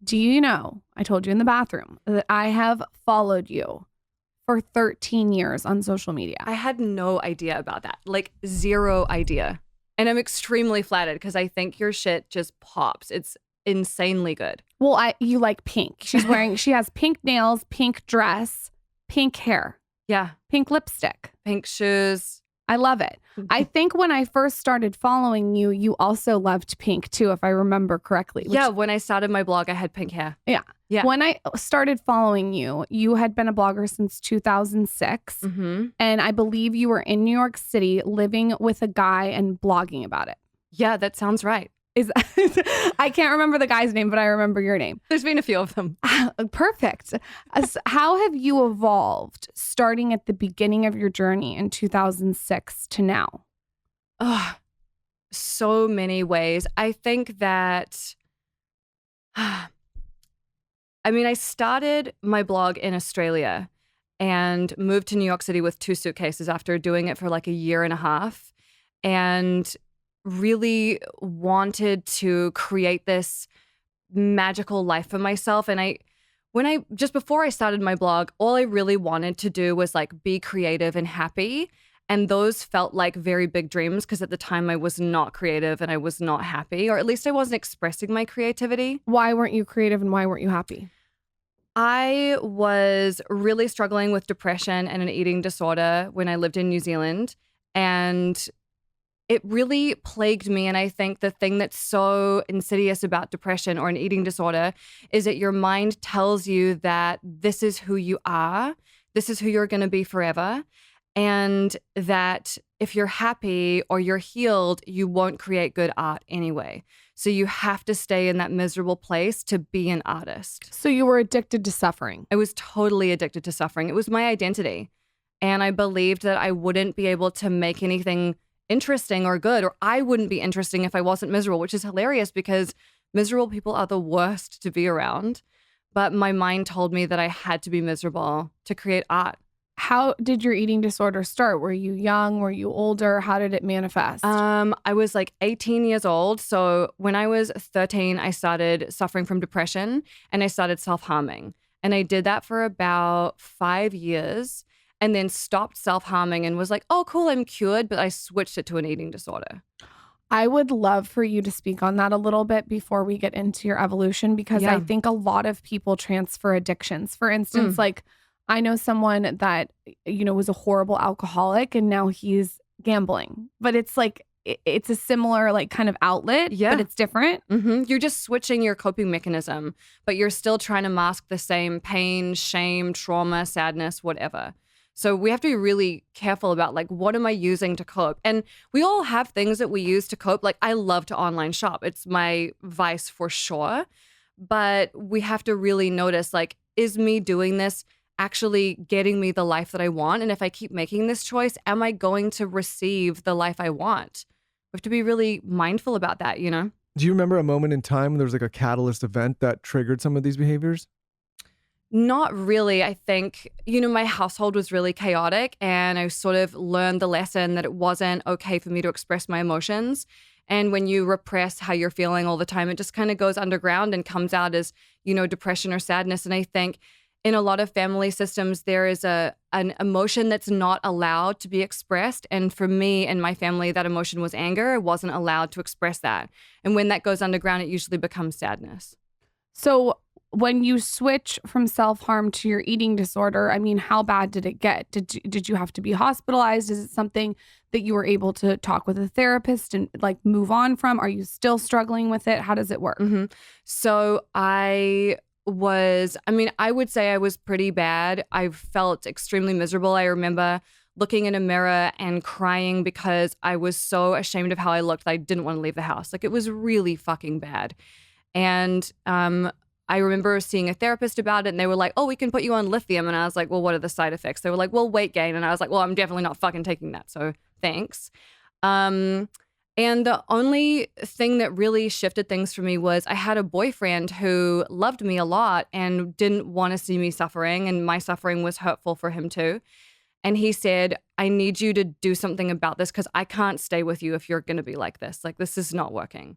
Do you know, I told you in the bathroom that I have followed you for 13 years on social media. I had no idea about that. Like, zero idea. And I'm extremely flattered because I think your shit just pops. It's insanely good. Well, you like pink. She has pink nails, pink dress, pink hair, Yeah. pink lipstick. Pink shoes. I love it. I think when I first started following you, you also loved pink too, if I remember correctly. Yeah, when I started my blog, I had pink hair. Yeah. Yeah. When I started following you, you had been a blogger since 2006. Mm-hmm. And I believe you were in New York City living with a guy and blogging about it. Yeah, that sounds right. I can't remember the guy's name, but I remember your name. There's been a few of them. Perfect. How have you evolved starting at the beginning of your journey in 2006 to now? Oh, so many ways. I think that, I started my blog in Australia and moved to New York City with 2 suitcases after doing it for like a year and a half, and really wanted to create this magical life for myself. And just before I started my blog, all I really wanted to do was like be creative and happy. And those felt like very big dreams because at the time I was not creative and I was not happy, or at least I wasn't expressing my creativity. Why weren't you creative and why weren't you happy? I was really struggling with depression and an eating disorder when I lived in New Zealand. And it really plagued me. And I think the thing that's so insidious about depression or an eating disorder is that your mind tells you that this is who you are, this is who you're going to be forever, and that if you're happy or you're healed, you won't create good art anyway. So you have to stay in that miserable place to be an artist. So you were addicted to suffering. I was totally addicted to suffering. It was my identity. And I believed that I wouldn't be able to make anything interesting or good, or I wouldn't be interesting if I wasn't miserable, which is hilarious because miserable people are the worst to be around. But my mind told me that I had to be miserable to create art. How did your eating disorder start? Were you young? Were you older? How did it manifest? I was like 18 years old. So when I was 13, I started suffering from depression and I started self-harming. And I did that for about 5 years and then stopped self-harming and was like, oh, cool, I'm cured. But I switched it to an eating disorder. I would love for you to speak on that a little bit before we get into your evolution, because I think a lot of people transfer addictions. For instance, like I know someone that, was a horrible alcoholic and now he's gambling, but it's like, it's a similar like kind of outlet, but it's different. Mm-hmm. You're just switching your coping mechanism, but you're still trying to mask the same pain, shame, trauma, sadness, whatever. So we have to be really careful about like, what am I using to cope? And we all have things that we use to cope. Like I love to online shop. It's my vice for sure. But we have to really notice, like, is me doing this actually getting me the life that I want? And if I keep making this choice, am I going to receive the life I want? We have to be really mindful about that, you know? Do you remember a moment in time when there was like a catalyst event that triggered some of these behaviors? Not really. I think, my household was really chaotic and I sort of learned the lesson that it wasn't okay for me to express my emotions. And when you repress how you're feeling all the time, it just kind of goes underground and comes out as, depression or sadness. And I think in a lot of family systems, there is an emotion that's not allowed to be expressed. And for me and my family, that emotion was anger. I wasn't allowed to express that. And when that goes underground, it usually becomes sadness. So when you switch from self-harm to your eating disorder, I mean, how bad did it get? Did you have to be hospitalized? Is it something that you were able to talk with a therapist and like move on from? Are you still struggling with it? How does it work? Mm-hmm. So I would say I was pretty bad. I felt extremely miserable. I remember looking in a mirror and crying because I was so ashamed of how I looked that I didn't want to leave the house. Like it was really fucking bad. And I remember seeing a therapist about it and they were like, oh, we can put you on lithium. And I was like, well, what are the side effects? They were like, well, weight gain. And I was like, well, I'm definitely not fucking taking that. So thanks. And the only thing that really shifted things for me was I had a boyfriend who loved me a lot and didn't want to see me suffering. And my suffering was hurtful for him too. And he said, I need you to do something about this because I can't stay with you if you're going to be like this. Like, this is not working.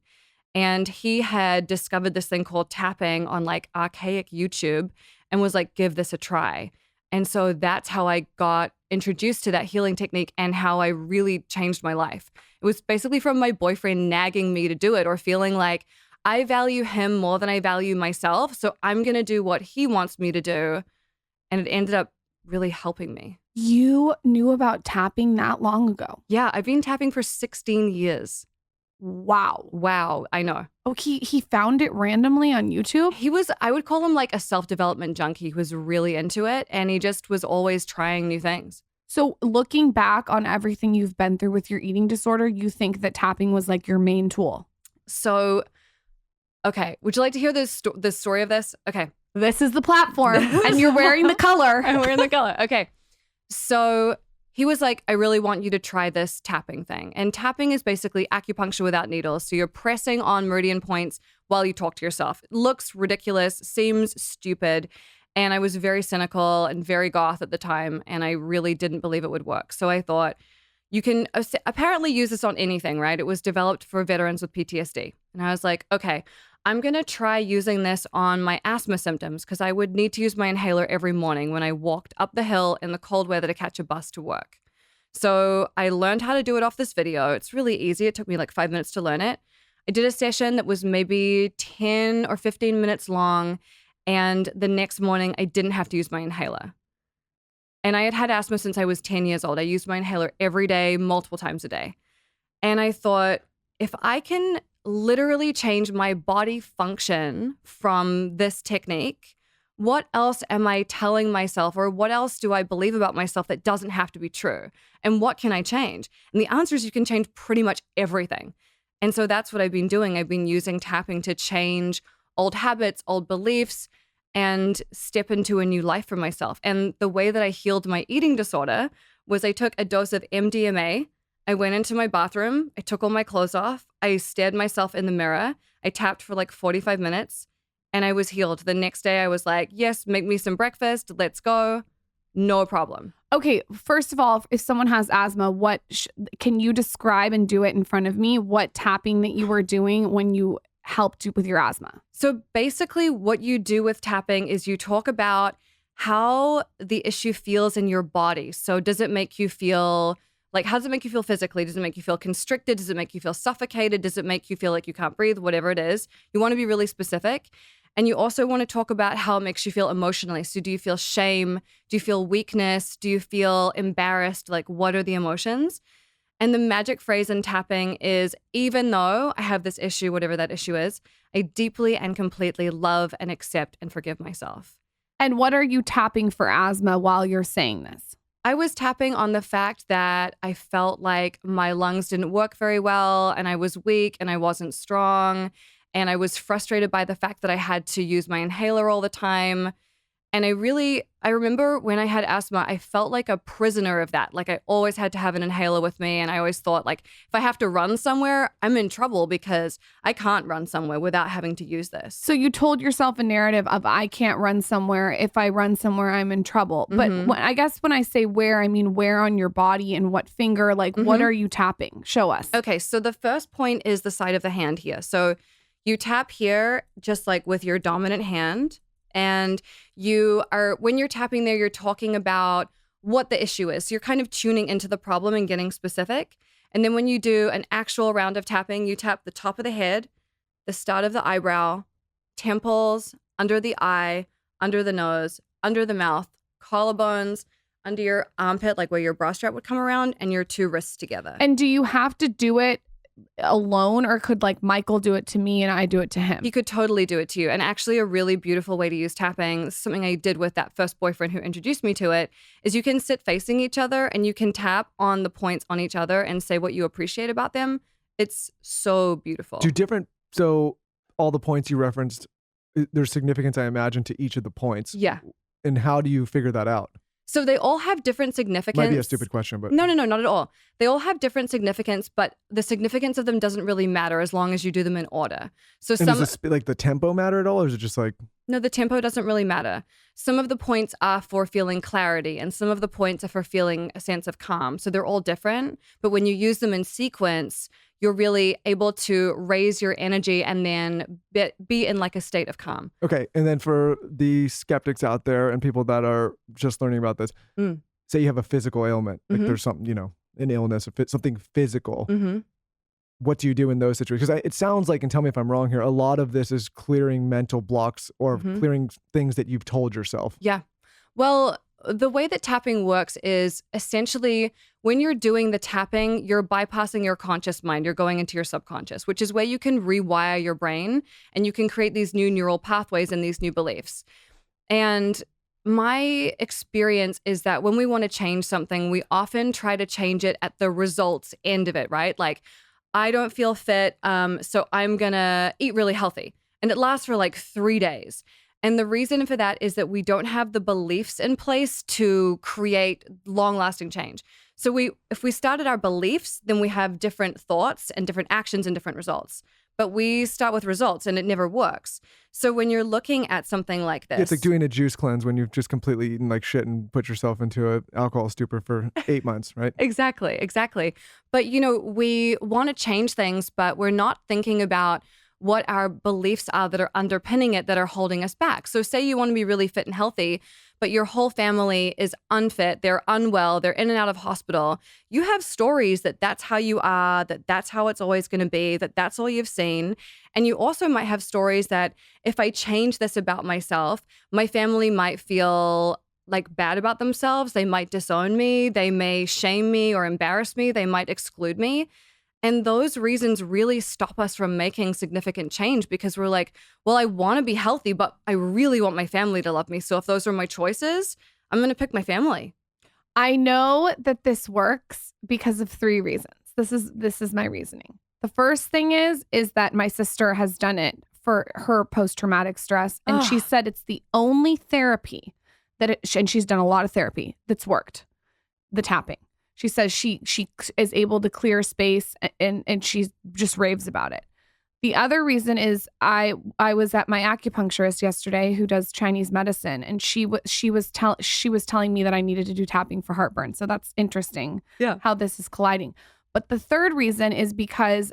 And he had discovered this thing called tapping on like archaic YouTube and was like, give this a try. And so that's how I got introduced to that healing technique and how I really changed my life. It was basically from my boyfriend nagging me to do it or feeling like I value him more than I value myself. So I'm going to do what he wants me to do. And it ended up really helping me. You knew about tapping that long ago? Yeah, I've been tapping for 16 years. Wow. Wow, I know. Oh, he found it randomly on YouTube? He was, I would call him like a self-development junkie who was really into it. And he just was always trying new things. So looking back on everything you've been through with your eating disorder, you think that tapping was like your main tool? So, okay. Would you like to hear the story of this? Okay. This is the platform and you're wearing the color. I'm wearing the color. Okay. So he was like, I really want you to try this tapping thing. And tapping is basically acupuncture without needles. So you're pressing on meridian points while you talk to yourself. It looks ridiculous, seems stupid. And I was very cynical and very goth at the time. And I really didn't believe it would work. So I thought, you can apparently use this on anything, right? It was developed for veterans with PTSD. And I was like, okay, I'm going to try using this on my asthma symptoms because I would need to use my inhaler every morning when I walked up the hill in the cold weather to catch a bus to work. So I learned how to do it off this video. It's really easy. It took me like 5 minutes to learn it. I did a session that was maybe 10 or 15 minutes long. And the next morning, I didn't have to use my inhaler. And I had had asthma since I was 10 years old. I used my inhaler every day, multiple times a day. And I thought, if I can literally change my body function from this technique, what else am I telling myself or what else do I believe about myself that doesn't have to be true? And what can I change? And the answer is you can change pretty much everything. And so that's what I've been doing. I've been using tapping to change old habits, old beliefs, and step into a new life for myself. And the way that I healed my eating disorder was I took a dose of MDMA. I went into my bathroom. I took all my clothes off. I stared myself in the mirror. I tapped for like 45 minutes and I was healed. The next day I was like, yes, make me some breakfast. Let's go. No problem. Okay, first of all, if someone has asthma, can you describe and do it in front of me? What tapping that you were doing when you helped you with your asthma? So basically what you do with tapping is you talk about how the issue feels in your body. So does it make you feel like, how does it make you feel physically? Does it make you feel constricted? Does it make you feel suffocated? Does it make you feel like you can't breathe? Whatever it is, you want to be really specific. And you also want to talk about how it makes you feel emotionally. So do you feel shame? Do you feel weakness? Do you feel embarrassed? Like, what are the emotions? And the magic phrase in tapping is, even though I have this issue, whatever that issue is, I deeply and completely love and accept and forgive myself. And what are you tapping for asthma while you're saying this? I was tapping on the fact that I felt like my lungs didn't work very well and I was weak and I wasn't strong. And I was frustrated by the fact that I had to use my inhaler all the time. And I remember when I had asthma, I felt like a prisoner of that. Like I always had to have an inhaler with me. And I always thought like, if I have to run somewhere, I'm in trouble because I can't run somewhere without having to use this. So you told yourself a narrative of, I can't run somewhere. If I run somewhere, I'm in trouble. But I guess when I say where, I mean where on your body and what finger, like what are you tapping? Show us. Okay, so the first point is the side of the hand here. So you tap here just like with your dominant hand. And when you're tapping there, you're talking about what the issue is. So you're kind of tuning into the problem and getting specific. And then when you do an actual round of tapping, you tap the top of the head, the start of the eyebrow, temples, under the eye, under the nose, under the mouth, collarbones, under your armpit, like where your bra strap would come around, and your two wrists together. And do you have to do it alone, or could like Michael do it to me and I do it to him? He could totally do it to you. And actually a really beautiful way to use tapping, something I did with that first boyfriend who introduced me to it, is you can sit facing each other and you can tap on the points on each other and say what you appreciate about them. It's so beautiful. So all the points you referenced, there's significance, I imagine, to each of the points. Yeah. And how do you figure that out? So they all have different significance. Might be a stupid question, but No, not at all. They all have different significance, but the significance of them doesn't really matter as long as you do them in order. So does like the tempo matter at all, or is it just like? No, the tempo doesn't really matter. Some of the points are for feeling clarity, and some of the points are for feeling a sense of calm. So they're all different, but when you use them in sequence, you're really able to raise your energy and then be in like a state of calm. Okay. And then for the skeptics out there and people that are just learning about this, say you have a physical ailment, like there's something, an illness or something physical. What do you do in those situations? Because it sounds like, and tell me if I'm wrong here, a lot of this is clearing mental blocks or clearing things that you've told yourself. Yeah. Well, the way that tapping works is essentially when you're doing the tapping, you're bypassing your conscious mind. You're going into your subconscious, which is where you can rewire your brain and you can create these new neural pathways and these new beliefs. And my experience is that when we want to change something, we often try to change it at the results end of it, right? Like, I don't feel fit, so I'm gonna eat really healthy. And it lasts for like 3 days. And the reason for that is that we don't have the beliefs in place to create long-lasting change. So if we started our beliefs, then we have different thoughts and different actions and different results. But we start with results and it never works. So when you're looking at something like this. It's like doing a juice cleanse when you've just completely eaten like shit and put yourself into an alcohol stupor for 8 months, right? Exactly. But, we want to change things, but we're not thinking about what our beliefs are that are underpinning it that are holding us back. So say you want to be really fit and healthy, but your whole family is unfit, they're unwell, they're in and out of hospital. You have stories that that's how you are, that that's how it's always going to be, that that's all you've seen. And you also might have stories that if I change this about myself, my family might feel like bad about themselves. They might disown me. They may shame me or embarrass me. They might exclude me. And those reasons really stop us from making significant change because we're like, well, I want to be healthy, but I really want my family to love me. So if those are my choices, I'm going to pick my family. I know that this works because of 3 reasons. This is my reasoning. The first thing is that my sister has done it for her post-traumatic stress. And she said it's the only therapy and she's done a lot of therapy that's worked, the tapping. She says she is able to clear space and she just raves about it. The other reason is I was at my acupuncturist yesterday who does Chinese medicine, and she was telling me that I needed to do tapping for heartburn. So that's interesting how this is colliding. But the third reason is because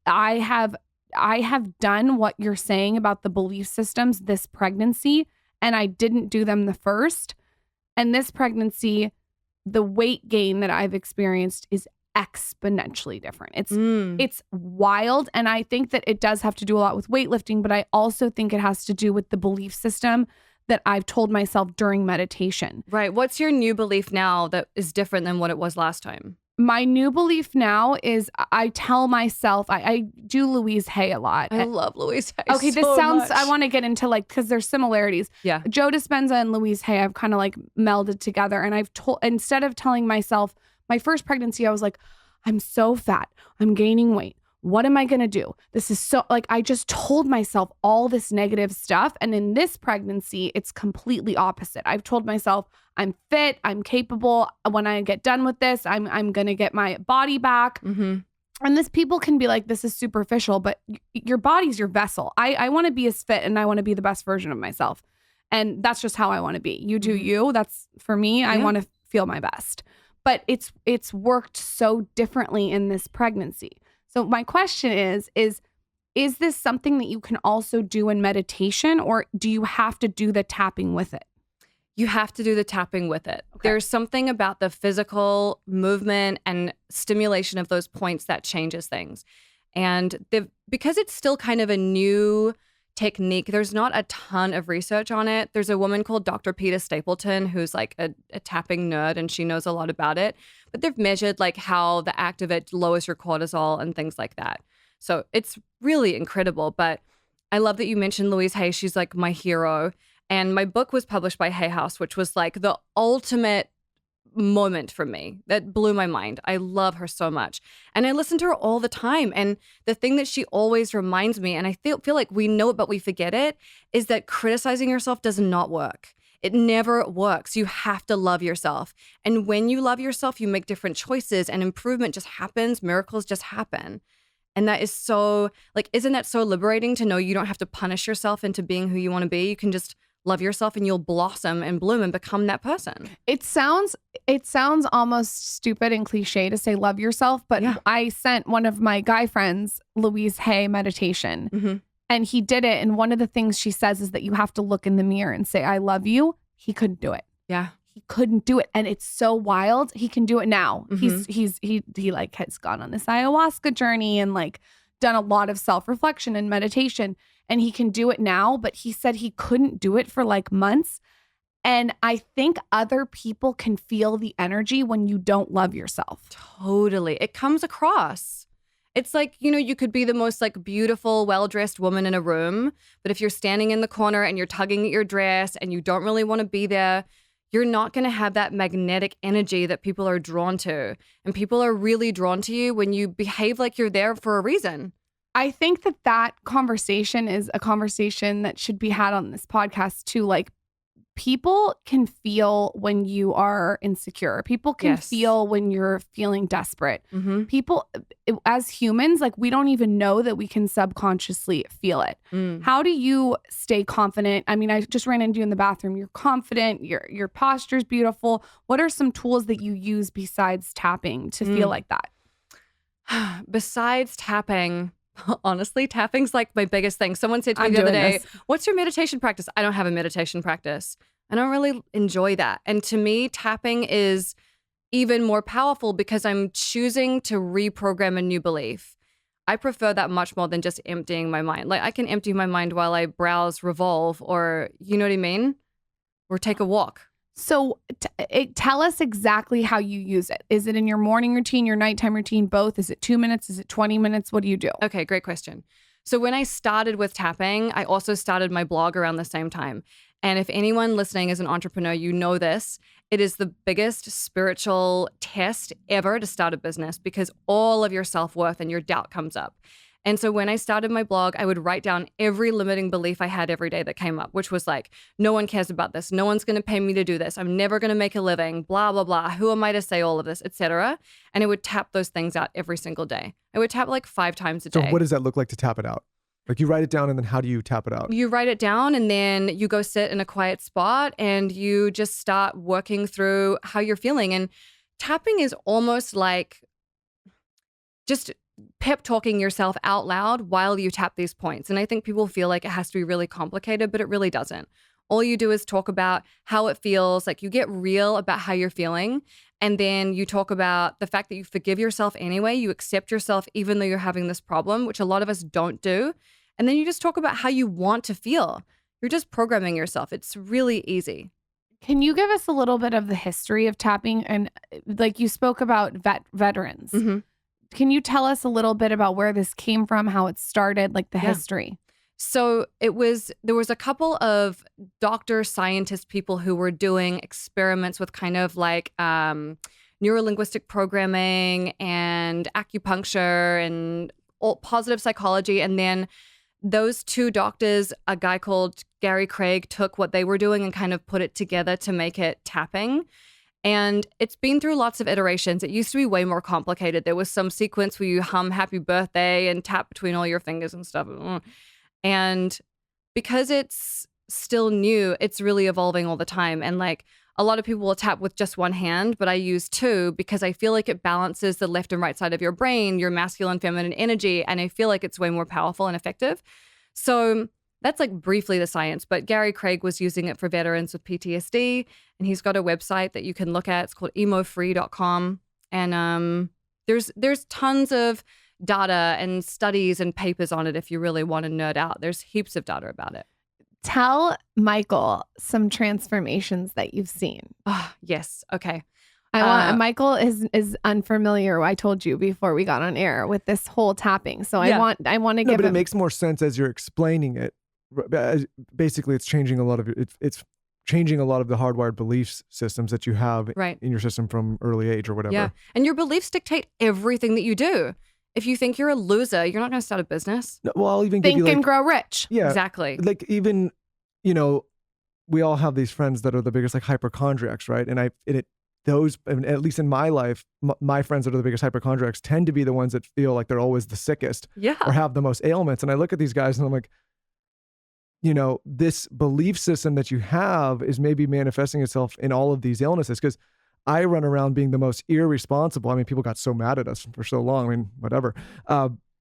I have done what you're saying about the belief systems this pregnancy, and I didn't do them the first. And this pregnancy, the weight gain that I've experienced is exponentially different. It's wild. And I think that it does have to do a lot with weightlifting, but I also think it has to do with the belief system that I've told myself during meditation. Right. What's your new belief now that is different than what it was last time? My new belief now is I tell myself, I do Louise Hay a lot. I love Louise Hay. Okay, this sounds, I want to get into because there's similarities. Yeah. Joe Dispenza and Louise Hay, I've kind of like melded together. And instead of telling myself, my first pregnancy, I was like, I'm so fat. I'm gaining weight. What am I going to do? This is so, I just told myself all this negative stuff. And in this pregnancy, it's completely opposite. I've told myself I'm fit, I'm capable. When I get done with this, I'm going to get my body back. Mm-hmm. And people can be like, this is superficial, but your body's your vessel. I want to be as fit and I want to be the best version of myself. And that's just how I want to be. You do you. That's for me. I want to feel my best. But it's worked so differently in this pregnancy. So my question is this something that you can also do in meditation, or do you have to do the tapping with it? You have to do the tapping with it. Okay. There's something about the physical movement and stimulation of those points that changes things. And because it's still kind of a new technique, there's not a ton of research on it. There's a woman called Dr. Peter Stapleton who's like a tapping nerd, and she knows a lot about it. But they've measured like how the act of it lowers your cortisol and things like that. So it's really incredible. But I love that you mentioned Louise Hay. She's like my hero. And my book was published by Hay House, which was like the ultimate moment for me that blew my mind. I love her so much. And I listen to her all the time. And the thing that she always reminds me, and I feel like we know it, but we forget it, is that criticizing yourself does not work. It never works. You have to love yourself. And when you love yourself, you make different choices and improvement just happens. Miracles just happen. And that is so, isn't that so liberating to know you don't have to punish yourself into being who you want to be? You can just love yourself and you'll blossom and bloom and become that person. It sounds almost stupid and cliche to say love yourself, but I sent one of my guy friends, Louise Hay, meditation, and he did it. And one of the things she says is that you have to look in the mirror and say, I love you. He couldn't do it. Yeah. He couldn't do it. And it's so wild. He can do it now. He like has gone on this ayahuasca journey and like done a lot of self-reflection and meditation, and he can do it now. But he said he couldn't do it for like months. And I think other people can feel the energy when you don't love yourself. Totally. It comes across. It's like, you know, you could be the most like beautiful, well-dressed woman in a room, but if you're standing in the corner and you're tugging at your dress and you don't really want to be there, you're not going to have that magnetic energy that people are drawn to. And people are really drawn to you when you behave like you're there for a reason. I think that conversation is a conversation that should be had on this podcast too. Like, people can feel when you are insecure. People can feel when you're feeling desperate. People, as humans, like, we don't even know that we can subconsciously feel it. How do you stay confident? I mean, I just ran into you in the bathroom. You're confident. Your posture's beautiful. What are some tools that you use besides tapping to feel like that? Besides tapping, honestly, tapping's like my biggest thing. Someone said to me the other day, what's your meditation practice? I don't have a meditation practice. I don't really enjoy that. And to me, tapping is even more powerful because I'm choosing to reprogram a new belief. I prefer that much more than just emptying my mind. Like, I can empty my mind while I browse Revolve, or, you know what I mean? Or take a walk. So tell us exactly how you use it. Is it in your morning routine, your nighttime routine, both? Is it 2 minutes? Is it 20 minutes? What do you do? Okay, great question. So when I started with tapping, I also started my blog around the same time. And if anyone listening is an entrepreneur, you know this. It is the biggest spiritual test ever to start a business because all of your self-worth and your doubt comes up. And so when I started my blog, I would write down every limiting belief I had every day that came up, which was like, no one cares about this. No one's going to pay me to do this. I'm never going to make a living, blah, blah, blah. Who am I to say all of this, etc. And I would tap those things out every single day. I would tap like 5 times a day. So what does that look like to tap it out? Like, you write it down and then how do you tap it out? You write it down and then you go sit in a quiet spot and you just start working through how you're feeling. And tapping is almost like just pep talking yourself out loud while you tap these points. And I think people feel like it has to be really complicated, but it really doesn't. All you do is talk about how it feels, like you get real about how you're feeling. And then you talk about the fact that you forgive yourself anyway, you accept yourself even though you're having this problem, which a lot of us don't do. And then you just talk about how you want to feel. You're just programming yourself. It's really easy. Can you give us a little bit of the history of tapping? And like, you spoke about veterans. Can you tell us a little bit about where this came from, how it started, like the history? So there was a couple of doctor scientist people who were doing experiments with kind of like neuro-linguistic programming and acupuncture and positive psychology. And then those 2 doctors, a guy called Gary Craig, took what they were doing and kind of put it together to make it tapping. And it's been through lots of iterations. It used to be way more complicated. There was some sequence where you hum happy birthday and tap between all your fingers and stuff. And because it's still new, it's really evolving all the time. And like, a lot of people will tap with just one hand, but I use 2 because I feel like it balances the left and right side of your brain, your masculine, feminine energy. And I feel like it's way more powerful and effective. So that's like briefly the science, but Gary Craig was using it for veterans with PTSD, and he's got a website that you can look at. It's called emofree.com. And there's tons of data and studies and papers on it if you really want to nerd out. There's heaps of data about it. Tell Michael some transformations that you've seen. Oh, yes. Okay. Michael is unfamiliar. I told you before we got on air with this whole tapping. So I want to give but him. It makes more sense as you're explaining it. Basically, it's changing a lot of it's changing a lot of the hardwired belief systems that you have in your system from early age or whatever. Yeah, and your beliefs dictate everything that you do. If you think you're a loser, you're not going to start a business. No, well, I'll even think give you and grow rich. Yeah, exactly. Like, even, you know, we all have these friends that are the biggest like hypochondriacs, right? And at least in my life, my friends that are the biggest hypochondriacs tend to be the ones that feel like they're always the sickest or have the most ailments. And I look at these guys and I'm like, this belief system that you have is maybe manifesting itself in all of these illnesses. Because I run around being the most irresponsible. I mean, people got so mad at us for so long. I mean, whatever.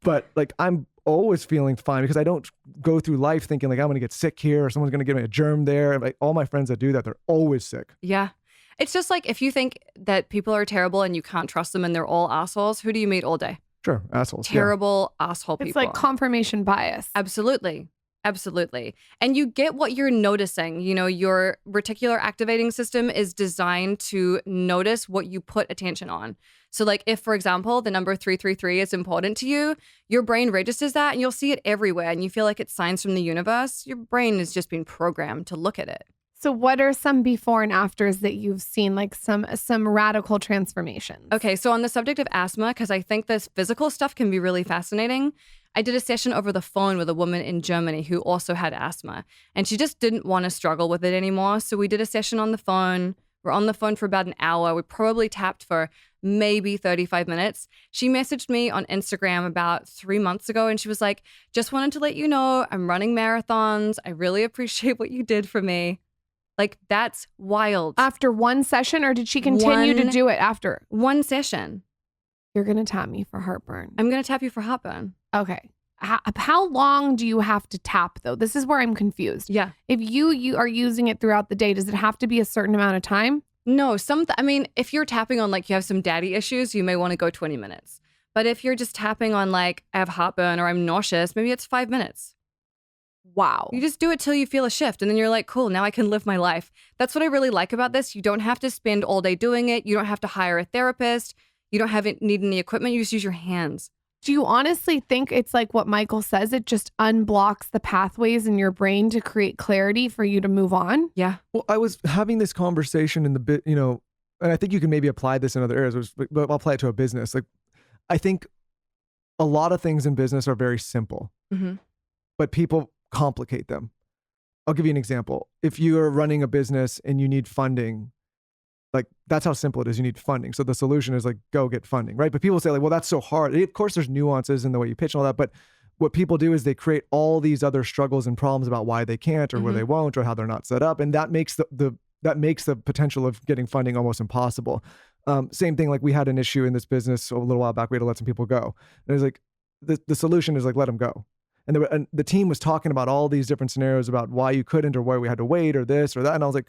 But like, I'm always feeling fine because I don't go through life thinking like I'm going to get sick here or someone's going to give me a germ there. Like all my friends that do that, they're always sick. Yeah. It's just like if you think that people are terrible and you can't trust them and they're all assholes, who do you meet all day? Sure. Assholes. Terrible asshole people. It's like confirmation bias. Absolutely. Absolutely. And you get what you're noticing. Your reticular activating system is designed to notice what you put attention on. So like if, for example, the number 333 is important to you, your brain registers that and you'll see it everywhere and you feel like it's signs from the universe. Your brain has just been programmed to look at it. So what are some before and afters that you've seen, like some radical transformations? Okay, so on the subject of asthma, because I think this physical stuff can be really fascinating, I did a session over the phone with a woman in Germany who also had asthma, and she just didn't want to struggle with it anymore. So we did a session on the phone. We're on the phone for about an hour. We probably tapped for maybe 35 minutes. She messaged me on Instagram about 3 months ago, and she was like, just wanted to let you know I'm running marathons. I really appreciate what you did for me. Like, that's wild. After one session, or did she continue to do it after? One session. You're going to tap me for heartburn. I'm going to tap you for heartburn. Okay. How long do you have to tap, though? This is where I'm confused. Yeah. If you are using it throughout the day, does it have to be a certain amount of time? No, I mean, if you're tapping on like you have some daddy issues, you may want to go 20 minutes. But if you're just tapping on like I have heartburn or I'm nauseous, maybe it's 5 minutes. Wow. You just do it till you feel a shift and then you're like, cool, now I can live my life. That's what I really like about this. You don't have to spend all day doing it. You don't have to hire a therapist. You don't need any equipment. You just use your hands. Do you honestly think it's like what Michael says? It just unblocks the pathways in your brain to create clarity for you to move on? Yeah. Well, I was having this conversation in the bit, and I think you can maybe apply this in other areas, but I'll apply it to a business. Like, I think a lot of things in business are very simple, but people complicate them. I'll give you an example. If you are running a business and you need funding, like that's how simple it is. You need funding. So the solution is like, go get funding, right? But people say like, well, that's so hard. Of course, there's nuances in the way you pitch and all that. But what people do is they create all these other struggles and problems about why they can't or where they won't or how they're not set up. And that makes the potential of getting funding almost impossible. Same thing, like we had an issue in this business a little while back. We had to let some people go. And it was like, the solution is like, let them go. And the team was talking about all these different scenarios about why you couldn't or why we had to wait or this or that. And I was like,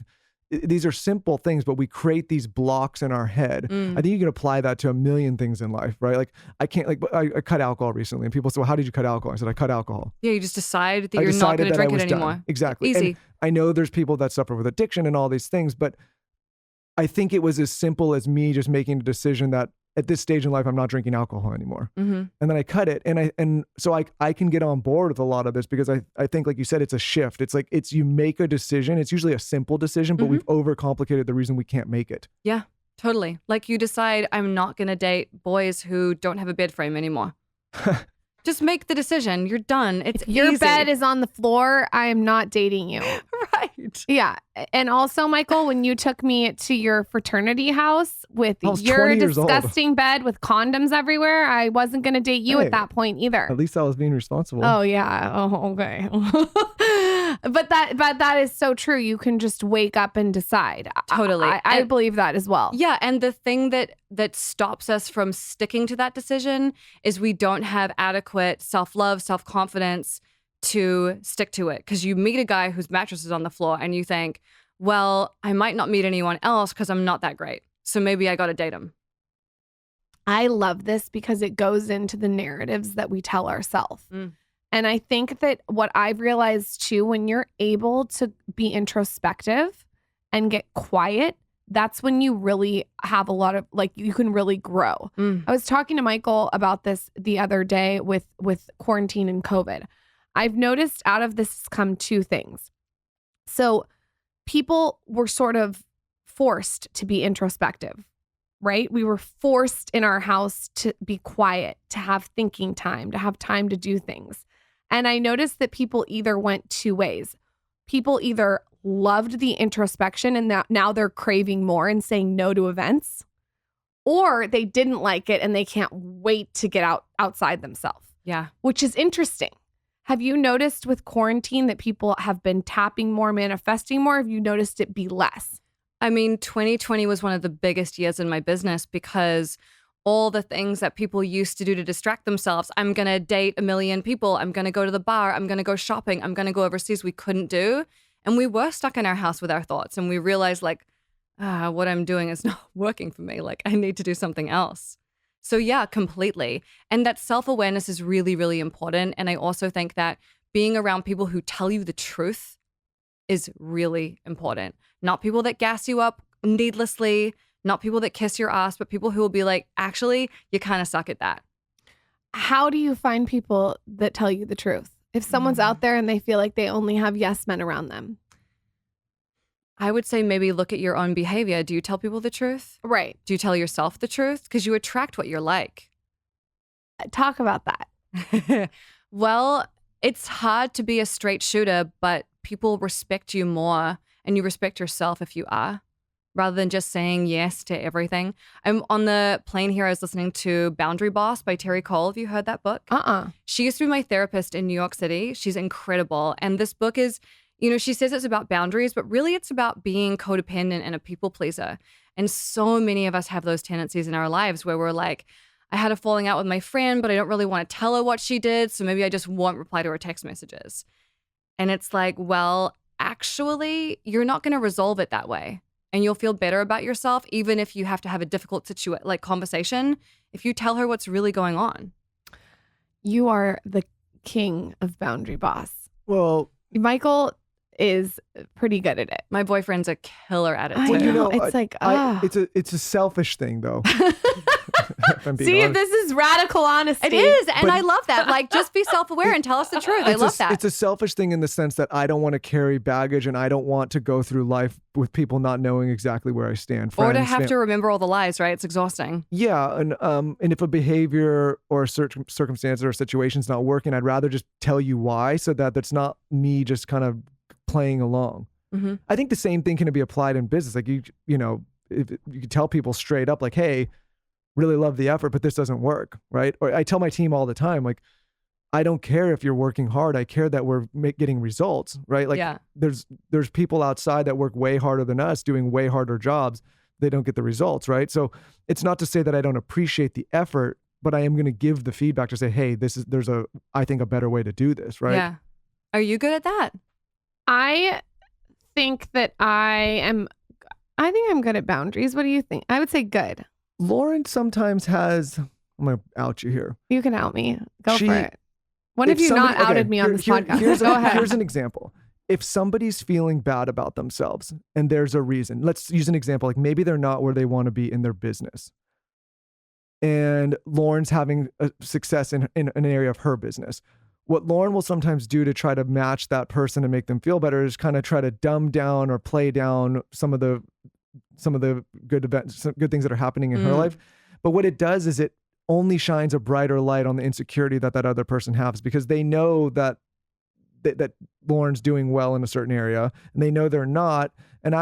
these are simple things, but we create these blocks in our head. I think you can apply that to a million things in life, right? Like I can't, like I cut alcohol recently and people say, well, how did you cut alcohol? I said, I cut alcohol. Yeah, you just decide that you're not going to drink it anymore. Done. Exactly. Easy. And I know there's people that suffer with addiction and all these things, but I think it was as simple as me just making a decision that at this stage in life, I'm not drinking alcohol anymore. And then I cut it. And so I can get on board with a lot of this because I think, like you said, it's a shift. It's like, you make a decision. It's usually a simple decision, but we've overcomplicated the reason we can't make it. Yeah, totally. Like you decide, I'm not going to date boys who don't have a bed frame anymore. Just make the decision. You're done. It's if your easy. bed is on the floor, I am not dating you. Right. Yeah. And also, Michael, when you took me to your fraternity house with your disgusting bed with condoms everywhere, I wasn't going to date you at that point either. At least I was being responsible. Oh, yeah. Oh, okay. But that is so true. You can just wake up and decide. Totally. I believe that as well. Yeah. And the thing that stops us from sticking to that decision is we don't have adequate self-love, self-confidence to stick to it. Because you meet a guy whose mattress is on the floor and you think, well, I might not meet anyone else because I'm not that great. So maybe I got to date him. I love this because it goes into the narratives that we tell ourselves. And I think that what I've realized too, when you're able to be introspective and get quiet, that's when you really have a lot of, like, you can really grow. I was talking to Michael about this the other day with quarantine and COVID. I've noticed out of this has come two things. So people were sort of forced to be introspective, right? We were forced in our house to be quiet, to have thinking time, to have time to do things. And I noticed that people either went two ways. People either loved the introspection and now they're craving more and saying no to events, or they didn't like it and they can't wait to get outside themselves. Yeah. Which is interesting. Have you noticed with quarantine that people have been tapping more, manifesting more? Have you noticed it be less? I mean, 2020 was one of the biggest years in my business because all the things that people used to do to distract themselves. I'm going to date 1 million people. I'm going to go to the bar. I'm going to go shopping. I'm going to go overseas. We couldn't do. And we were stuck in our house with our thoughts. And we realized like, what I'm doing is not working for me. Like I need to do something else. So yeah, completely. And that self-awareness is really, really important. And I also think that being around people who tell you the truth is really important. Not people that gas you up needlessly, not people that kiss your ass, but people who will be like, actually, you kind of suck at that. How do you find people that tell you the truth? If someone's out there and they feel like they only have yes men around them. I would say maybe look at your own behavior. Do you tell people the truth? Right. Do you tell yourself the truth? Because you attract what you're like. Talk about that. Well, it's hard to be a straight shooter, but people respect you more and you respect yourself if you are, rather than just saying yes to everything. I'm on the plane here. I was listening to Boundary Boss by Terry Cole. Have you heard that book? She used to be my therapist in New York City. She's incredible. And this book is, she says it's about boundaries, but really it's about being codependent and a people pleaser. And so many of us have those tendencies in our lives where we're like, I had a falling out with my friend, but I don't really want to tell her what she did. So maybe I just won't reply to her text messages. And it's like, well, actually, you're not going to resolve it that way. And you'll feel better about yourself, even if you have to have a difficult conversation, if you tell her what's really going on. You are the king of Boundary Boss. Well, Michael is pretty good at it. My boyfriend's a killer at it too. It's a selfish thing though. See, this is radical honesty. It is, and I love that. Like, just be self-aware and tell us the truth. I love that. It's a selfish thing in the sense that I don't want to carry baggage and I don't want to go through life with people not knowing exactly where I stand. Or to have to remember all the lies, right? It's exhausting. Yeah, and if a behavior or a circumstance or a situation's not working, I'd rather just tell you why, so that that's not me just kind of playing along. Mm-hmm. I think the same thing can be applied in business. Like if you could tell people straight up, like, hey, really love the effort, but this doesn't work, right? Or I tell my team all the time, like, I don't care if you're working hard. I care that we're getting results, right? Like, there's people outside that work way harder than us, doing way harder jobs. They don't get the results, right? So it's not to say that I don't appreciate the effort, but I am going to give the feedback to say, hey, there's I think a better way to do this, right? Yeah. Are you good at that? I think I'm good at boundaries. What do you think? I would say good. Lauren sometimes has, I'm going to out you here. You can out me. Go for it. When have you not outed me on this podcast? Go ahead. Here's an example. If somebody's feeling bad about themselves and there's a reason, let's use an example. Like maybe they're not where they want to be in their business. And Lauren's having a success in an area of her business. What Lauren will sometimes do to try to match that person and make them feel better is kind of try to dumb down or play down some of the good events, some good things that are happening in her life. But what it does is it only shines a brighter light on the insecurity that other person has, because they know that Lauren's doing well in a certain area and they know they're not. And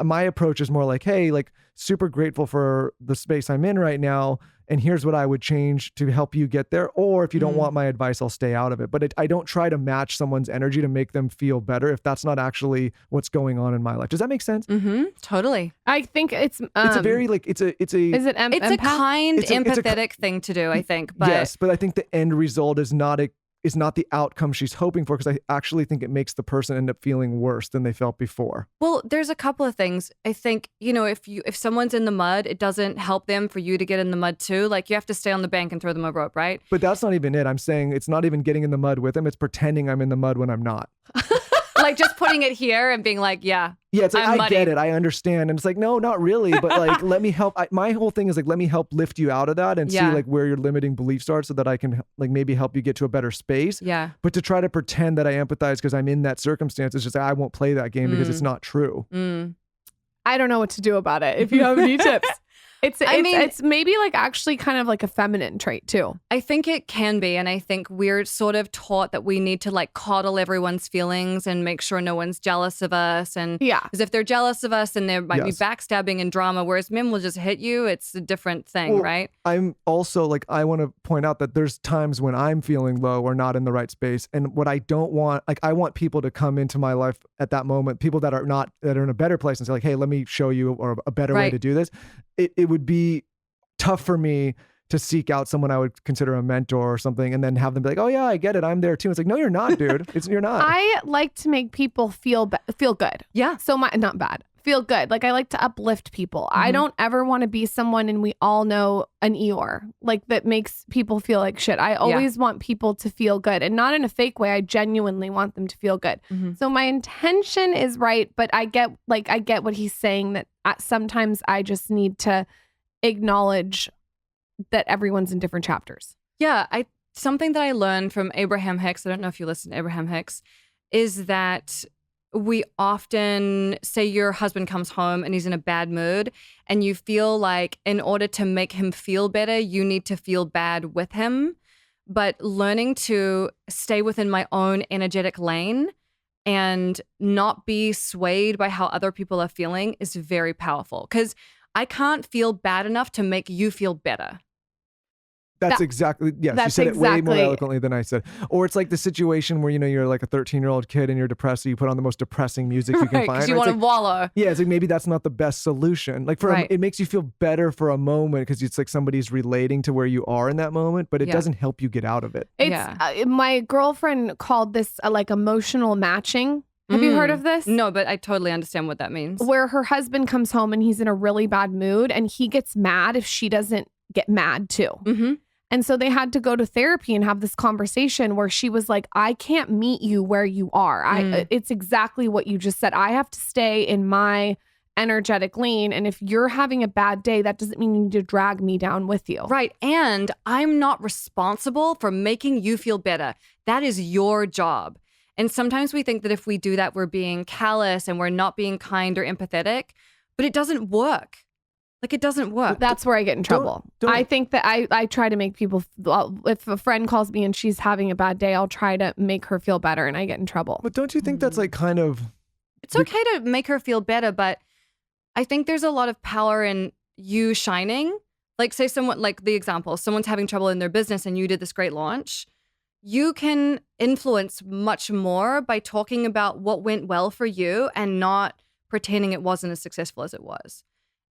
my approach is more like, hey, like super grateful for the space I'm in right now. And here's what I would change to help you get there. Or if you don't want my advice, I'll stay out of it. But I don't try to match someone's energy to make them feel better if that's not actually what's going on in my life. Does that make sense? Mm-hmm. Totally. I think it's a very like, it's a kind empathetic thing to do, I think. But yes, but I think the end result is not the outcome she's hoping for, because I actually think it makes the person end up feeling worse than they felt before. Well, there's a couple of things. I think, if someone's in the mud, it doesn't help them for you to get in the mud too. Like you have to stay on the bank and throw them a rope, right? But that's not even it. I'm saying it's not even getting in the mud with them. It's pretending I'm in the mud when I'm not. Like just putting it here and being like, yeah, it's like, I get it. I understand. And it's like, no, not really. But like, let me help. My whole thing is like, let me help lift you out of that and see like where your limiting beliefs are so that I can like maybe help you get to a better space. Yeah. But to try to pretend that I empathize because I'm in that circumstance, it's just like, I won't play that game because it's not true. I don't know what to do about it. If you have any tips. It's maybe like actually kind of like a feminine trait too. I think it can be. And I think we're sort of taught that we need to like coddle everyone's feelings and make sure no one's jealous of us. And because if they're jealous of us, then there might be backstabbing and drama, whereas men will just hit you. It's a different thing, right? I'm also like, I want to point out that there's times when I'm feeling low or not in the right space. And what I don't want, like I want people to come into my life at that moment, people that are in a better place and say like, hey, let me show you or a better way to do this. It would be tough for me to seek out someone I would consider a mentor or something and then have them be like, oh yeah, I get it. I'm there too. It's like, no, you're not, dude. You're not. I like to make people feel good. Yeah. So not bad. Feel good. Like I like to uplift people. I don't ever want to be someone, and we all know an Eeyore, like that makes people feel like shit. I always want people to feel good, and not in a fake way. I genuinely want them to feel good. So my intention is right, but I get what he's saying, that sometimes I just need to acknowledge that everyone's in different chapters. Yeah. Something that I learned from Abraham Hicks, I don't know if you listen to Abraham Hicks, is that we often say your husband comes home and he's in a bad mood and you feel like in order to make him feel better, you need to feel bad with him. But learning to stay within my own energetic lane and not be swayed by how other people are feeling is very powerful, because I can't feel bad enough to make you feel better. That's exactly, yes. You said it way more eloquently than I said. Or it's like the situation where, you're like a 13-year-old kid and you're depressed, so you put on the most depressing music you can find. Because you want to wallow. Yeah, it's like maybe that's not the best solution. Like it makes you feel better for a moment because it's like somebody's relating to where you are in that moment, but it doesn't help you get out of it. My girlfriend called this like emotional matching. Have you heard of this? No, but I totally understand what that means. Where her husband comes home and he's in a really bad mood and he gets mad if she doesn't get mad too. And so they had to go to therapy and have this conversation where she was like, I can't meet you where you are. It's exactly what you just said. I have to stay in my energetic lane. And if you're having a bad day, that doesn't mean you need to drag me down with you. Right. And I'm not responsible for making you feel better. That is your job. And sometimes we think that if we do that, we're being callous and we're not being kind or empathetic, but it doesn't work. Like, it doesn't work. That's where I get in trouble. I think that I try to make people, if a friend calls me and she's having a bad day, I'll try to make her feel better, and I get in trouble. But don't you think that's like kind of... It's okay to make her feel better, but I think there's a lot of power in you shining. Like, say someone, like the example, someone's having trouble in their business and you did this great launch. You can influence much more by talking about what went well for you and not pretending it wasn't as successful as it was.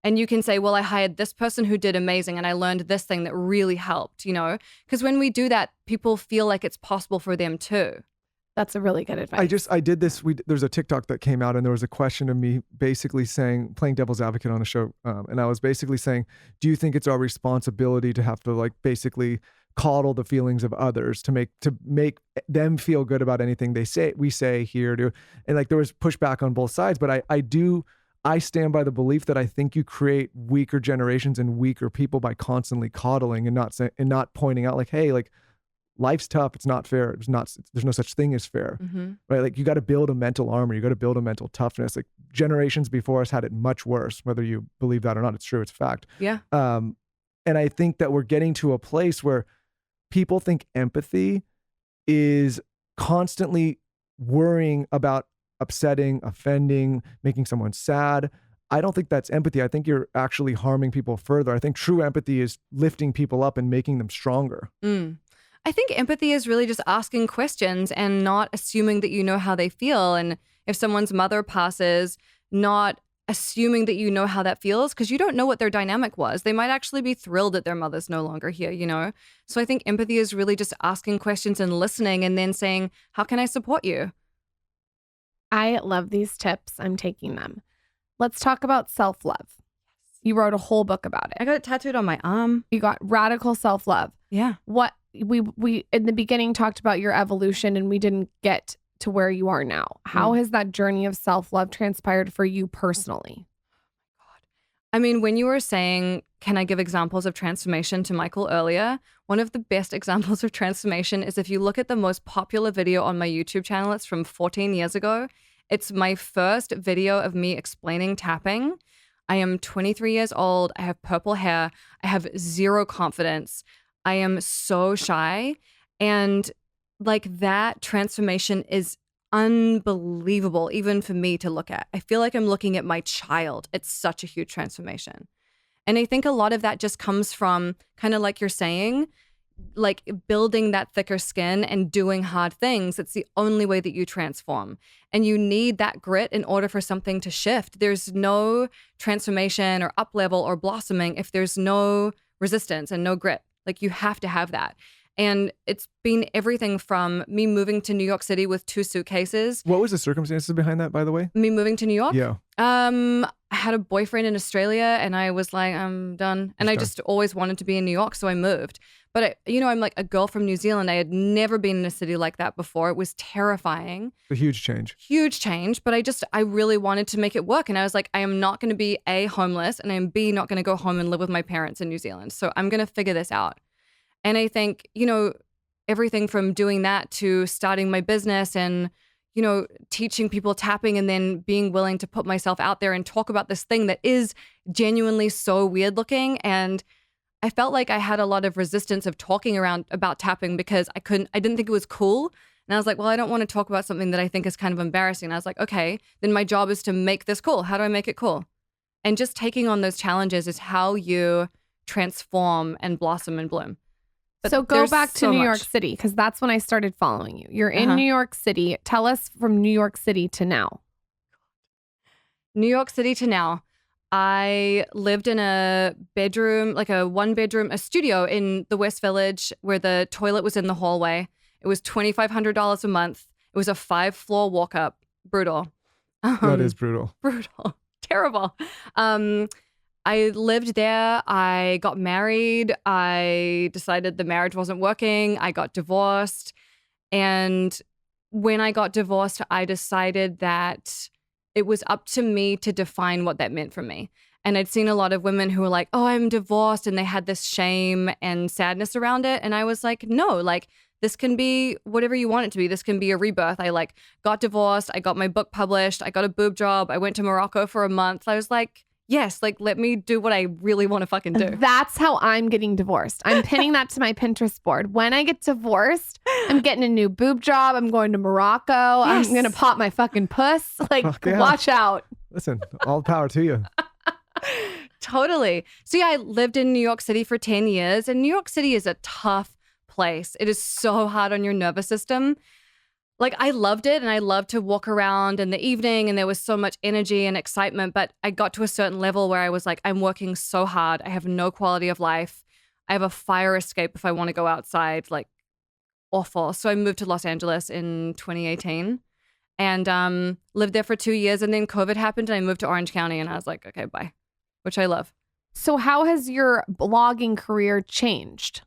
And you can say, well, I hired this person who did amazing and I learned this thing that really helped, because when we do that, people feel like it's possible for them too. That's a really good advice. I did this. There's a TikTok that came out and there was a question of me basically saying, playing devil's advocate on the show. And I was basically saying, do you think it's our responsibility to have to like basically coddle the feelings of others to make them feel good about anything we say here, and like there was pushback on both sides, but I stand by the belief that I think you create weaker generations and weaker people by constantly coddling and not pointing out like, hey, like life's tough. It's not fair. There's no such thing as fair, right? Like you got to build a mental armor. You got to build a mental toughness. Like generations before us had it much worse, whether you believe that or not. It's true. It's a fact. Yeah. And I think that we're getting to a place where people think empathy is constantly worrying about upsetting, offending, making someone sad. I don't think that's empathy. I think you're actually harming people further. I think true empathy is lifting people up and making them stronger. I think empathy is really just asking questions and not assuming that you know how they feel. And if someone's mother passes, not assuming that you know how that feels, because you don't know what their dynamic was. They might actually be thrilled that their mother's no longer here, So I think empathy is really just asking questions and listening and then saying, how can I support you? I love these tips. I'm taking them. Let's talk about self-love. You wrote a whole book about it. I got it tattooed on my arm. You got radical self-love. Yeah. What we in the beginning talked about your evolution and we didn't get to where you are now. How has that journey of self-love transpired for you personally? I mean, when you were saying, can I give examples of transformation to Michael earlier? One of the best examples of transformation is if you look at the most popular video on my YouTube channel, it's from 14 years ago. It's my first video of me explaining tapping. I am 23 years old. I have purple hair. I have zero confidence. I am so shy. And like that transformation is unbelievable, even for me to look at. I feel like I'm looking at my child. It's such a huge transformation. And I think a lot of that just comes from kind of like you're saying, like building that thicker skin and doing hard things. It's the only way that you transform. And you need that grit in order for something to shift. There's no transformation or up level or blossoming if there's no resistance and no grit. Like you have to have that. And it's been everything from me moving to New York City with 2 suitcases. What was the circumstances behind that, by the way? Me moving to New York? Yeah. I had a boyfriend in Australia and I was like, I'm done. And I just always wanted to be in New York, so I moved. But, I'm like a girl from New Zealand. I had never been in a city like that before. It was terrifying. A huge change. Huge change. But I really wanted to make it work. And I was like, I am not going to be A, homeless, and I'm B, not going to go home and live with my parents in New Zealand. So I'm going to figure this out. And I think, everything from doing that to starting my business and, teaching people tapping and then being willing to put myself out there and talk about this thing that is genuinely so weird looking. And I felt like I had a lot of resistance of talking about tapping because I didn't think it was cool. And I was like, well, I don't want to talk about something that I think is kind of embarrassing. And I was like, okay, then my job is to make this cool. How do I make it cool? And just taking on those challenges is how you transform and blossom and bloom. But so go back to New York City, because that's when I started following you. You're in New York City. Tell us from New York City to now. New York City to now. I lived in a bedroom, like a 1-bedroom, a studio in the West Village where the toilet was in the hallway. It was $2,500 a month. It was a 5-floor walk up. Brutal. That is brutal. Brutal. Terrible. I lived there. I got married. I decided the marriage wasn't working. I got divorced. And when I got divorced, I decided that it was up to me to define what that meant for me. And I'd seen a lot of women who were like, oh, I'm divorced. And they had this shame and sadness around it. And I was like, no, like this can be whatever you want it to be. This can be a rebirth. I got divorced. I got my book published. I got a boob job. I went to Morocco for a month. I was like, yes, let me do what I really want to fucking do. That's how I'm getting divorced. I'm pinning that to my Pinterest board. When I get divorced, I'm getting a new boob job. I'm going to Morocco. Yes. I'm going to pop my fucking puss. Watch out. Listen, all power to you. Totally. So yeah, I lived in New York City for 10 years, and New York City is a tough place. It is so hard on your nervous system. I loved it, and I loved to walk around in the evening, and there was so much energy and excitement, but I got to a certain level where I was like, I'm working so hard. I have no quality of life. I have a fire escape if I want to go outside, awful. So I moved to Los Angeles in 2018 and lived there for 2 years, and then COVID happened, and I moved to Orange County, and I was like, okay, bye, which I love. So how has your blogging career changed?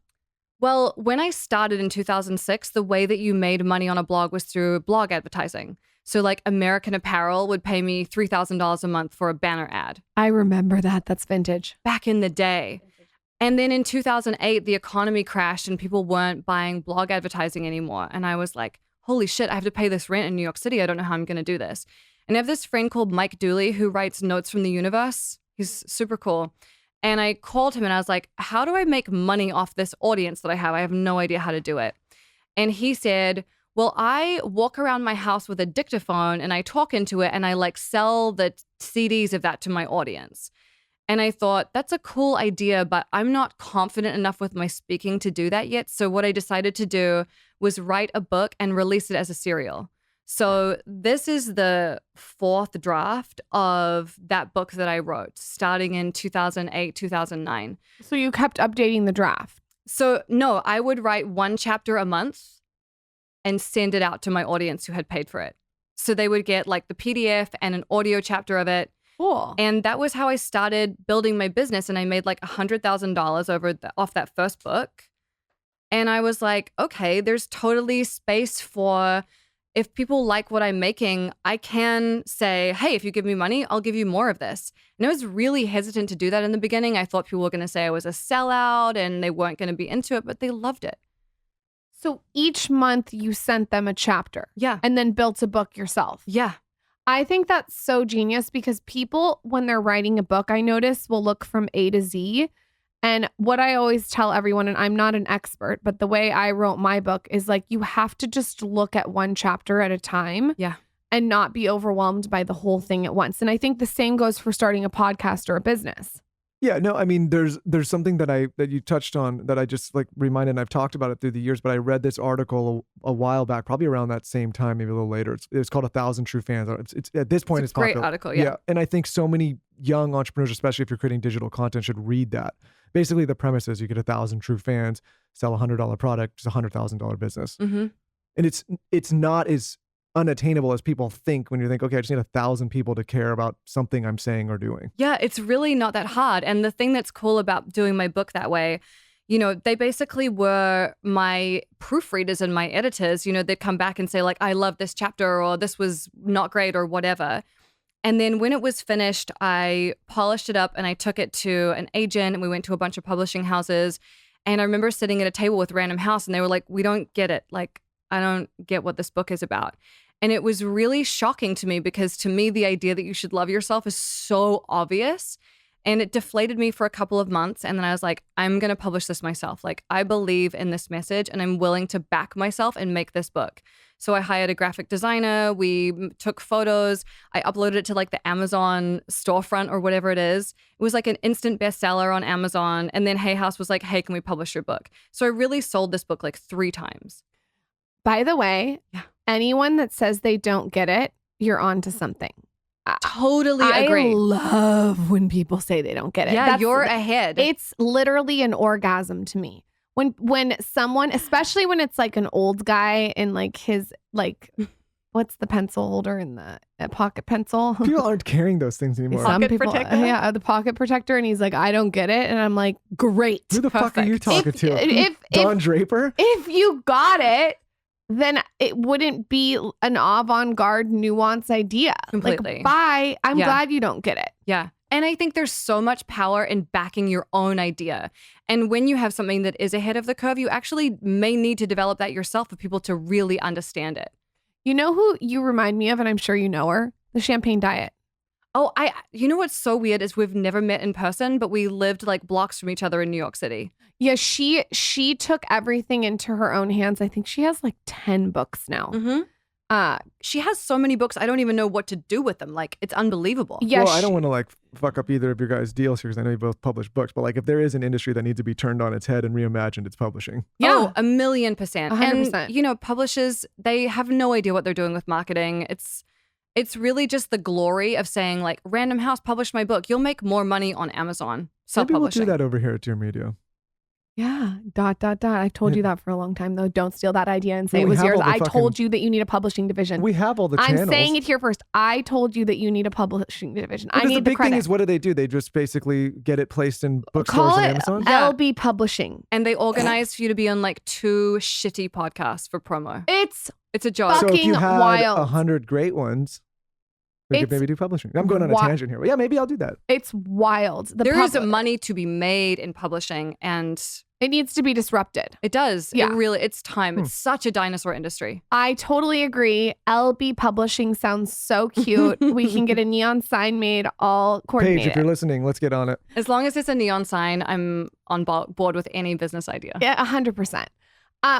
Well, when I started in 2006, the way that you made money on a blog was through blog advertising. So American Apparel would pay me $3,000 a month for a banner ad. I remember that. That's vintage. Back in the day. And then in 2008, the economy crashed and people weren't buying blog advertising anymore. And I was like, holy shit, I have to pay this rent in New York City. I don't know how I'm going to do this. And I have this friend called Mike Dooley who writes Notes from the Universe. He's super cool. And I called him and I was like, how do I make money off this audience that I have? I have no idea how to do it. And he said, well, I walk around my house with a dictaphone and I talk into it and I sell the CDs of that to my audience. And I thought, that's a cool idea, but I'm not confident enough with my speaking to do that yet. So what I decided to do was write a book and release it as a serial. So this is the 4th draft of that book that I wrote, starting in 2008, 2009. So you kept updating the draft? So no, I would write 1 chapter a month and send it out to my audience who had paid for it. So they would get the PDF and an audio chapter of it. Cool. And that was how I started building my business. And I made $100,000 off that first book. And I was like, okay, there's totally space for... if people like what I'm making, I can say, hey, if you give me money, I'll give you more of this. And I was really hesitant to do that in the beginning. I thought people were going to say I was a sellout and they weren't going to be into it, but they loved it. So each month you sent them a chapter. Yeah. And then built a book yourself. Yeah. I think that's so genius because people, when they're writing a book, I notice will look from A to Z. And what I always tell everyone, and I'm not an expert, but the way I wrote my book is like, you have to just look at one chapter at a time. Yeah. And not be overwhelmed by the whole thing at once. And I think the same goes for starting a podcast or a business. Yeah, no, I mean, there's something that you touched on that I just like reminded, and I've talked about it through the years, but I read this article a while back, probably around that same time, maybe a little later. It's called 1,000 True Fans. It's at this point, it's a great popular. article, yeah. And I think so many young entrepreneurs, especially if you're creating digital content, should read that. Basically, the premise is you get 1,000 true fans, sell a $100 product, it's a $100,000 business. Mm-hmm. And it's not as unattainable as people think when you think, okay, I just need 1,000 people to care about something I'm saying or doing. Yeah, it's really not that hard. And the thing that's cool about doing my book that way, you know, they basically were my proofreaders and my editors. You know, they'd come back and say like, I love this chapter, or this was not great, or whatever. And then when it was finished, I polished it up and I took it to an agent, and we went to a bunch of publishing houses. And I remember sitting at a table with Random House, and they were like, we don't get it. Like, I don't get what this book is about. And it was really shocking to me because to me, the idea that you should love yourself is so obvious. And it deflated me for a couple of months. And then I was like, I'm going to publish this myself. Like, I believe in this message and I'm willing to back myself and make this book. So I hired a graphic designer. We took photos. I uploaded it to like the Amazon storefront or whatever it is. It was like an instant bestseller on Amazon. And then Hay House was like, hey, can we publish your book? So I really sold this book like 3 times. By the way, yeah. Anyone that says they don't get it, you're onto something. Totally agree. I love when people say they don't get it. Yeah, you're ahead. It's literally an orgasm to me. When someone, especially when it's like an old guy in like his, like, what's the pencil holder in the pocket pencil? People aren't carrying those things anymore. Pocket protector? Yeah, the pocket protector. And he's like, I don't get it. And I'm like, great. Who the fuck are you talking to? Don Draper? If you got it, then it wouldn't be an avant-garde nuance idea. Completely. Like, bye. I'm glad you don't get it. Yeah. And I think there's so much power in backing your own idea. And when you have something that is ahead of the curve, you actually may need to develop that yourself for people to really understand it. You know who you remind me of, and I'm sure you know her? The Champagne Diet. Oh, you know what's so weird is we've never met in person, but we lived like blocks from each other in New York City. Yeah, she took everything into her own hands. I think she has like 10 books now. Mm-hmm. She has so many books, I don't even know what to do with them. Like, it's unbelievable. Yeah, well, I don't want to like fuck up either of your guys' deals here because I know you both publish books, but like if there is an industry that needs to be turned on its head and reimagined, it's publishing. Yeah. Oh, 1,000,000%. 100%. And, you know, publishers, they have no idea what they're doing with marketing. It's really just the glory of saying like, Random House published my book. You'll make more money on Amazon. Maybe we'll do that over here at Dear Media. Yeah. ... I've told you that for a long time, though. Don't steal that idea and say it was yours. I told you that you need a publishing division. We have all the channels. I'm saying it here first. I told you that you need a publishing division. Because I need the big credit. thing is, what do? They just basically get it placed in bookstores Call and it Amazon? LB Publishing. And they organize for you to be on like 2 shitty podcasts for promo. It's a job. So if you had wild. 100 great ones, we could maybe do publishing. I'm going on a tangent here. But yeah, maybe I'll do that. It's wild. There is money to be made in publishing, and it needs to be disrupted. It does. Yeah. It's time. It's such a dinosaur industry. I totally agree. LB Publishing sounds so cute. We can get a neon sign made, all coordinated. Paige, if you're listening, let's get on it. As long as it's a neon sign, I'm on board with any business idea. Yeah, 100%.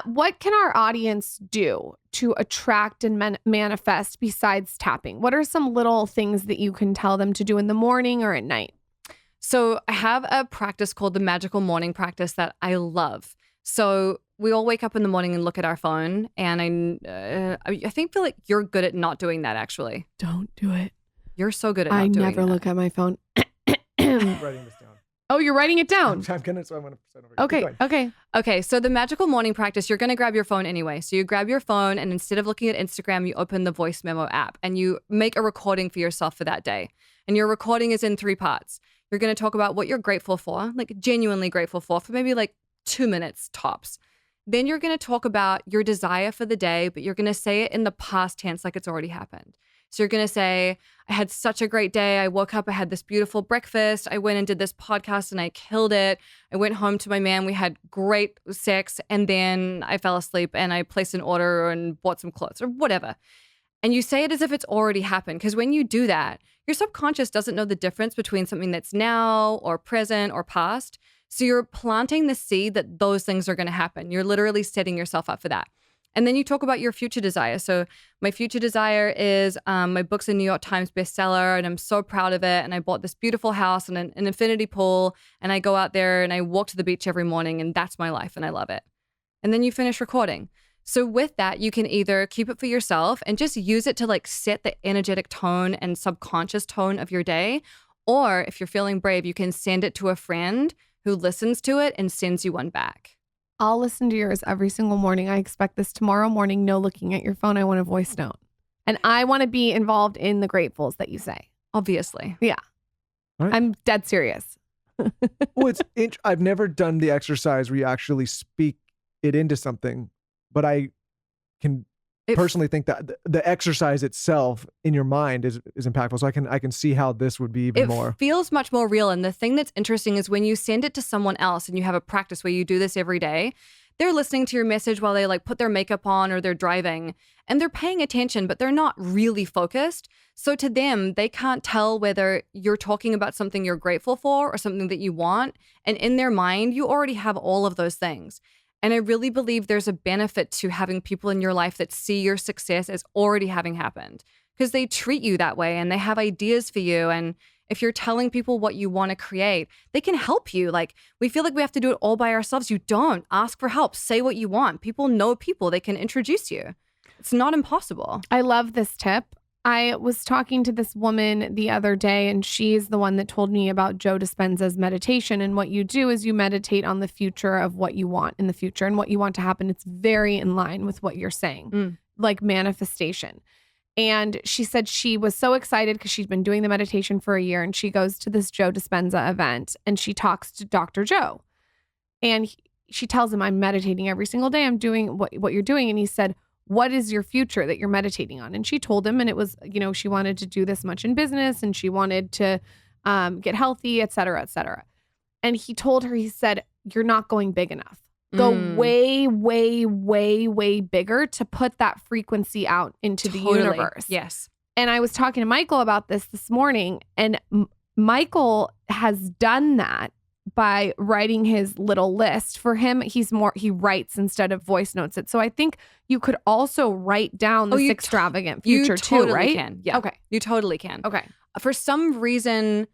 What can our audience do to attract and manifest besides tapping? What are some little things that you can tell them to do in the morning or at night? So I have a practice called the magical morning practice that I love. So we all wake up in the morning and look at our phone. And I feel like you're good at not doing that, actually. Don't do it. You're so good at not doing that. I never look at my phone. I'm writing this down. Oh, you're writing it down? I'm going to, so I'm going to send over. Okay, so the magical morning practice, you're going to grab your phone anyway. So you grab your phone, and instead of looking at Instagram, you open the voice memo app and you make a recording for yourself for that day. And your recording is in 3 parts. You're going to talk about what you're grateful for, like genuinely grateful for maybe like 2 minutes tops. Then you're going to talk about your desire for the day, but you're going to say it in the past tense like it's already happened. So you're going to say, I had such a great day. I woke up, I had this beautiful breakfast. I went and did this podcast and I killed it. I went home to my man. We had great sex. And then I fell asleep and I placed an order and bought some clothes or whatever. And you say it as if it's already happened. Because when you do that, your subconscious doesn't know the difference between something that's now or present or past. So you're planting the seed that those things are going to happen. You're literally setting yourself up for that. And then you talk about your future desire. So my future desire is my book's a New York Times bestseller, and I'm so proud of it. And I bought this beautiful house and an infinity pool. And I go out there and I walk to the beach every morning, and that's my life and I love it. And then you finish recording. So with that, you can either keep it for yourself and just use it to like set the energetic tone and subconscious tone of your day. Or if you're feeling brave, you can send it to a friend who listens to it and sends you one back. I'll listen to yours every single morning. I expect this tomorrow morning. No looking at your phone. I want a voice note. And I want to be involved in the gratefuls that you say. Obviously. Yeah. Right. I'm dead serious. Well, I've never done the exercise where you actually speak it into something, but I can personally think that the exercise itself in your mind is impactful. So I can see how this would be even more. It feels much more real. And the thing that's interesting is when you send it to someone else and you have a practice where you do this every day, they're listening to your message while they like put their makeup on or they're driving and they're paying attention, but they're not really focused. So to them, they can't tell whether you're talking about something you're grateful for or something that you want. And in their mind, you already have all of those things. And I really believe there's a benefit to having people in your life that see your success as already having happened because they treat you that way and they have ideas for you. And if you're telling people what you want to create, they can help you. Like we feel like we have to do it all by ourselves. You don't. Ask for help. Say what you want. People know people. They can introduce you. It's not impossible. I love this tip. I was talking to this woman the other day, and she's the one that told me about Joe Dispenza's meditation. And what you do is you meditate on the future of what you want in the future and what you want to happen. It's very in line with what you're saying, like manifestation. And she said she was so excited because she's been doing the meditation for a year, and she goes to this Joe Dispenza event and she talks to Dr. Joe. And she tells him, I'm meditating every single day. I'm doing what you're doing. And he said, what is your future that you're meditating on? And she told him, and it was, she wanted to do this much in business and she wanted to get healthy, et cetera, et cetera. And he told her, he said, you're not going big enough. Go way, way, way, way bigger to put that frequency out into the universe. Yes. And I was talking to Michael about this morning, and Michael has done that by writing his little list. For him, he writes instead of voice notes it. So I think you could also write down this extravagant future too, right? You totally can. Yeah. Okay. You totally can. Okay. For some reason,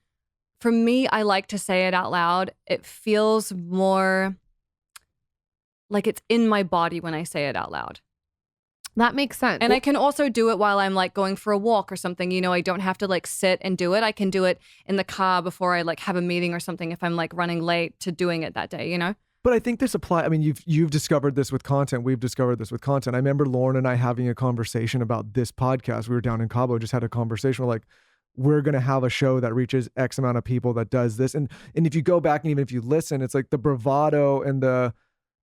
for me, I like to say it out loud. It feels more like it's in my body when I say it out loud. That makes sense. And I can also do it while I'm like going for a walk or something. I don't have to like sit and do it. I can do it in the car before I like have a meeting or something if I'm like running late to doing it that day, But I think this applies. I mean, you've discovered this with content. We've discovered this with content. I remember Lauren and I having a conversation about this podcast. We were down in Cabo, just had a conversation. We're like, we're going to have a show that reaches X amount of people that does this. And if you go back and even if you listen, it's like the bravado and the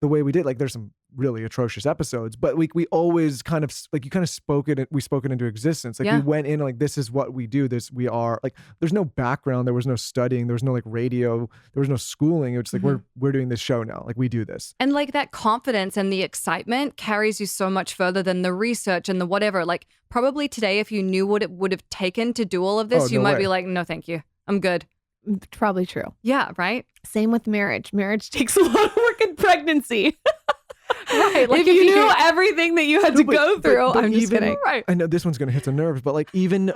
way we did, like there's some really atrocious episodes, but we always kind of like, you kind of spoke it into existence. Like we went in like, this is what we do. We are like, there's no background. There was no studying. There was no like radio. There was no schooling. It's like, we're doing this show now. Like we do this. And like that confidence and the excitement carries you so much further than the research and the whatever. Like probably today, if you knew what it would have taken to do all of this, you might be like, no, thank you. I'm good. Probably true. Yeah. Right. Same with marriage. Marriage takes a lot of work in pregnancy. Right. Like if you knew everything that you had to go through, I'm just kidding. Right. I know this one's going to hit some nerves, but like even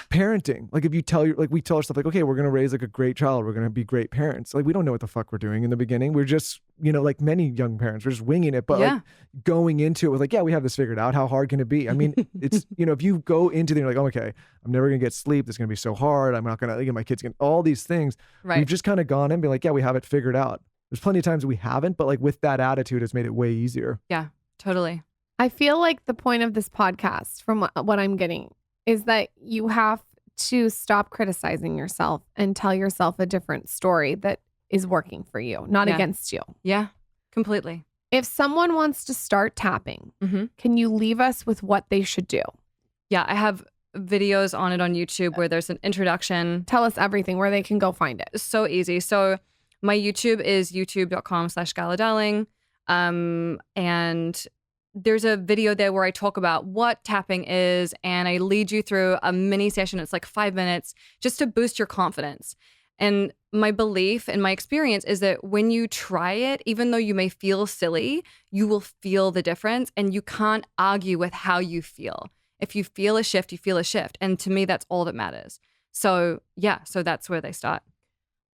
parenting, like if you we tell ourselves like, okay, we're going to raise like a great child. We're going to be great parents. Like we don't know what the fuck we're doing in the beginning. We're just, like many young parents, we're just winging it. But like going into it with like, yeah, we have this figured out. How hard can it be? I mean, it's, if you go into the, you're like, oh, okay, I'm never going to get sleep. This is going to be so hard. I'm not going to, my kids, all these things. Right. We've just kind of gone in and be like, yeah, we have it figured out. There's plenty of times we haven't, but like with that attitude, it's made it way easier. Yeah, totally. I feel like the point of this podcast, from what I'm getting, is that you have to stop criticizing yourself and tell yourself a different story that is working for you, not against you. Yeah, completely. If someone wants to start tapping, can you leave us with what they should do? Yeah, I have videos on it on YouTube where there's an introduction. Tell us everything, where they can go find it. So easy. So my YouTube is youtube.com/Gala Darling. And there's a video there where I talk about what tapping is, and I lead you through a mini session. It's like 5 minutes just to boost your confidence. And my belief and my experience is that when you try it, even though you may feel silly, you will feel the difference, and you can't argue with how you feel. If you feel a shift, you feel a shift. And to me, that's all that matters. So yeah, so that's where they start.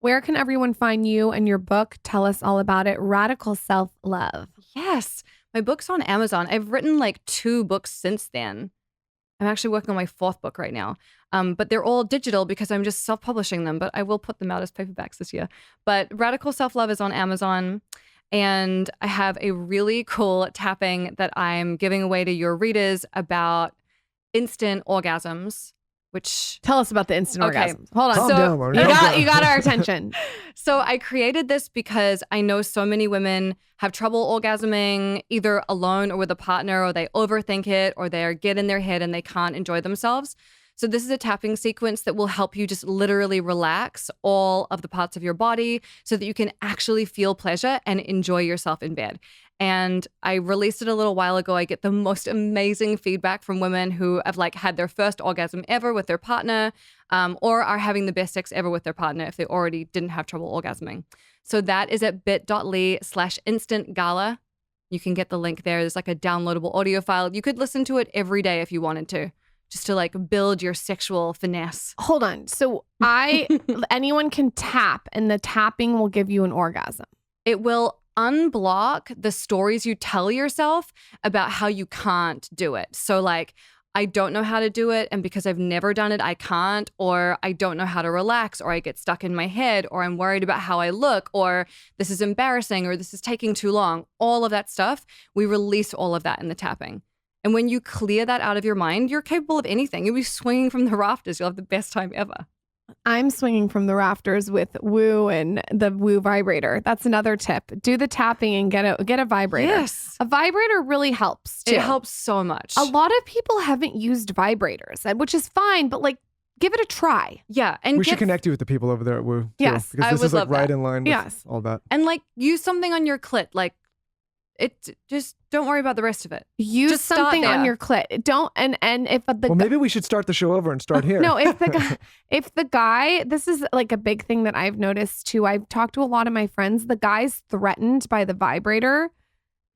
Where can everyone find you and your book? Tell us all about it. Radical Self-Love. Yes. My book's on Amazon. I've written like 2 books since then. I'm actually working on my 4th book right now. But they're all digital because I'm just self-publishing them, but I will put them out as paperbacks this year. But Radical Self-Love is on Amazon. And I have a really cool tapping that I'm giving away to your readers about instant orgasms, which... Tell us about the instant orgasms. Hold on. Calm down, Lauren. You got our attention. So I created this because I know so many women have trouble orgasming either alone or with a partner, or they overthink it, or they get in their head and they can't enjoy themselves. So this is a tapping sequence that will help you just literally relax all of the parts of your body so that you can actually feel pleasure and enjoy yourself in bed. And I released it a little while ago. I get the most amazing feedback from women who have like had their first orgasm ever with their partner, or are having the best sex ever with their partner if they already didn't have trouble orgasming. So that is at bit.ly/instantgala. You can get the link there. There's like a downloadable audio file. You could listen to it every day if you wanted to, just to like build your sexual finesse. Hold on. So anyone can tap, and the tapping will give you an orgasm. It will unblock the stories you tell yourself about how you can't do it. So like, I don't know how to do it, and because I've never done it, I can't, or I don't know how to relax, or I get stuck in my head, or I'm worried about how I look, or this is embarrassing, or this is taking too long. All of that stuff, we release all of that in the tapping. And when you clear that out of your mind, you're capable of anything. You'll be swinging from the rafters. You'll have the best time ever. I'm swinging from the rafters with Woo and the Woo vibrator. That's another tip. Do the tapping and get a vibrator. Yes. A vibrator really helps too. It helps so much. A lot of people haven't used vibrators, which is fine, but like, give it a try. Yeah. And we should connect you with the people over there at Woo. Yes. Because this is like right in line with all that. And like, use something on your clit. Like, just don't worry about the rest of it. Use just something on your clit. Don't and if the well, maybe we should start the show over and start here. No, if the guy, this is like a big thing that I've noticed too. I've talked to a lot of my friends. The guys threatened by the vibrator,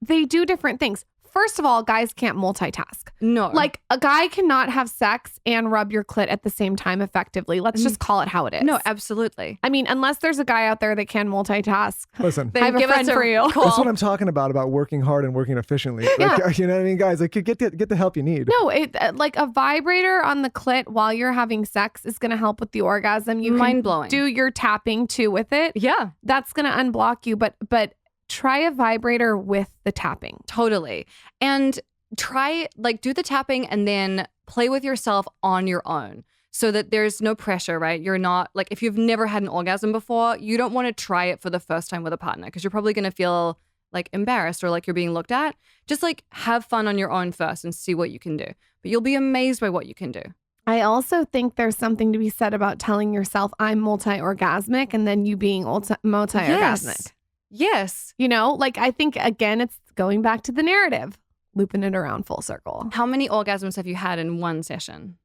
they do different things. First of all, guys can't multitask. No. Like, a guy cannot have sex and rub your clit at the same time effectively. Let's just call it how it is. No, absolutely. I mean, unless there's a guy out there that can multitask. Listen, I have a friend for you. That's what I'm talking about working hard and working efficiently. Like, you know what I mean, guys? Like, get the help you need. No, like a vibrator on the clit while you're having sex is going to help with the orgasm. You mind blowing. Do your tapping too with it. Yeah. That's going to unblock you. But try a vibrator with the tapping. Totally. And do the tapping and then play with yourself on your own so that there's no pressure, right? You're not like, if you've never had an orgasm before, you don't want to try it for the first time with a partner because you're probably going to feel like embarrassed or like you're being looked at. Just like have fun on your own first and see what you can do. But you'll be amazed by what you can do. I also think there's something to be said about telling yourself I'm multi-orgasmic and then you being multi-orgasmic. Yes. You know, like I think, again, it's going back to the narrative, looping it around full circle. How many orgasms have you had in one session?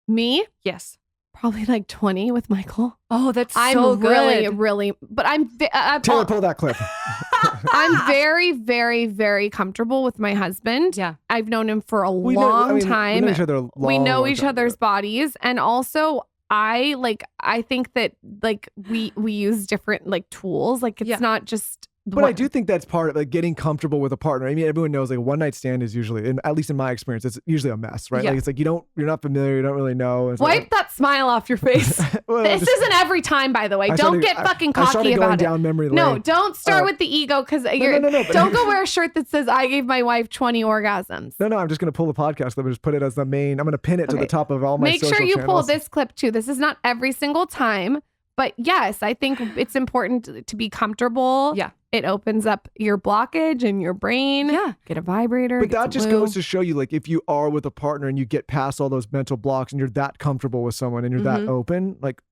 Me? Yes. Probably like 20 with Michael. Oh, that's so good. really, but Taylor, pull that clip. I'm very, very, very comfortable with my husband. Yeah. I've known him for a long time. We know each other a long, We know long each time, other's bodies. And also, I think that like we use different like tools. Like it's not just. But I do think that's part of like getting comfortable with a partner. I mean, everyone knows like one night stand is usually, and at least in my experience, it's usually a mess, right? Yeah. Like it's like you're not familiar, you don't really know. Wipe that smile off your face. This isn't every time, by the way. Don't get fucking cocky about it. Down memory lane. No, don't start with the ego because don't go wear a shirt that says I gave my wife 20 orgasms. No, I'm just gonna pull the podcast clip and just put it as the main. I'm gonna pin it to the top of all my social channels. Make sure you pull this clip too. This is not every single time. But yes, I think it's important to be comfortable. Yeah. It opens up your blockage in your brain. Yeah. Get a vibrator. But that just goes to show you, like, if you are with a partner and you get past all those mental blocks and you're that comfortable with someone and you're that open, like,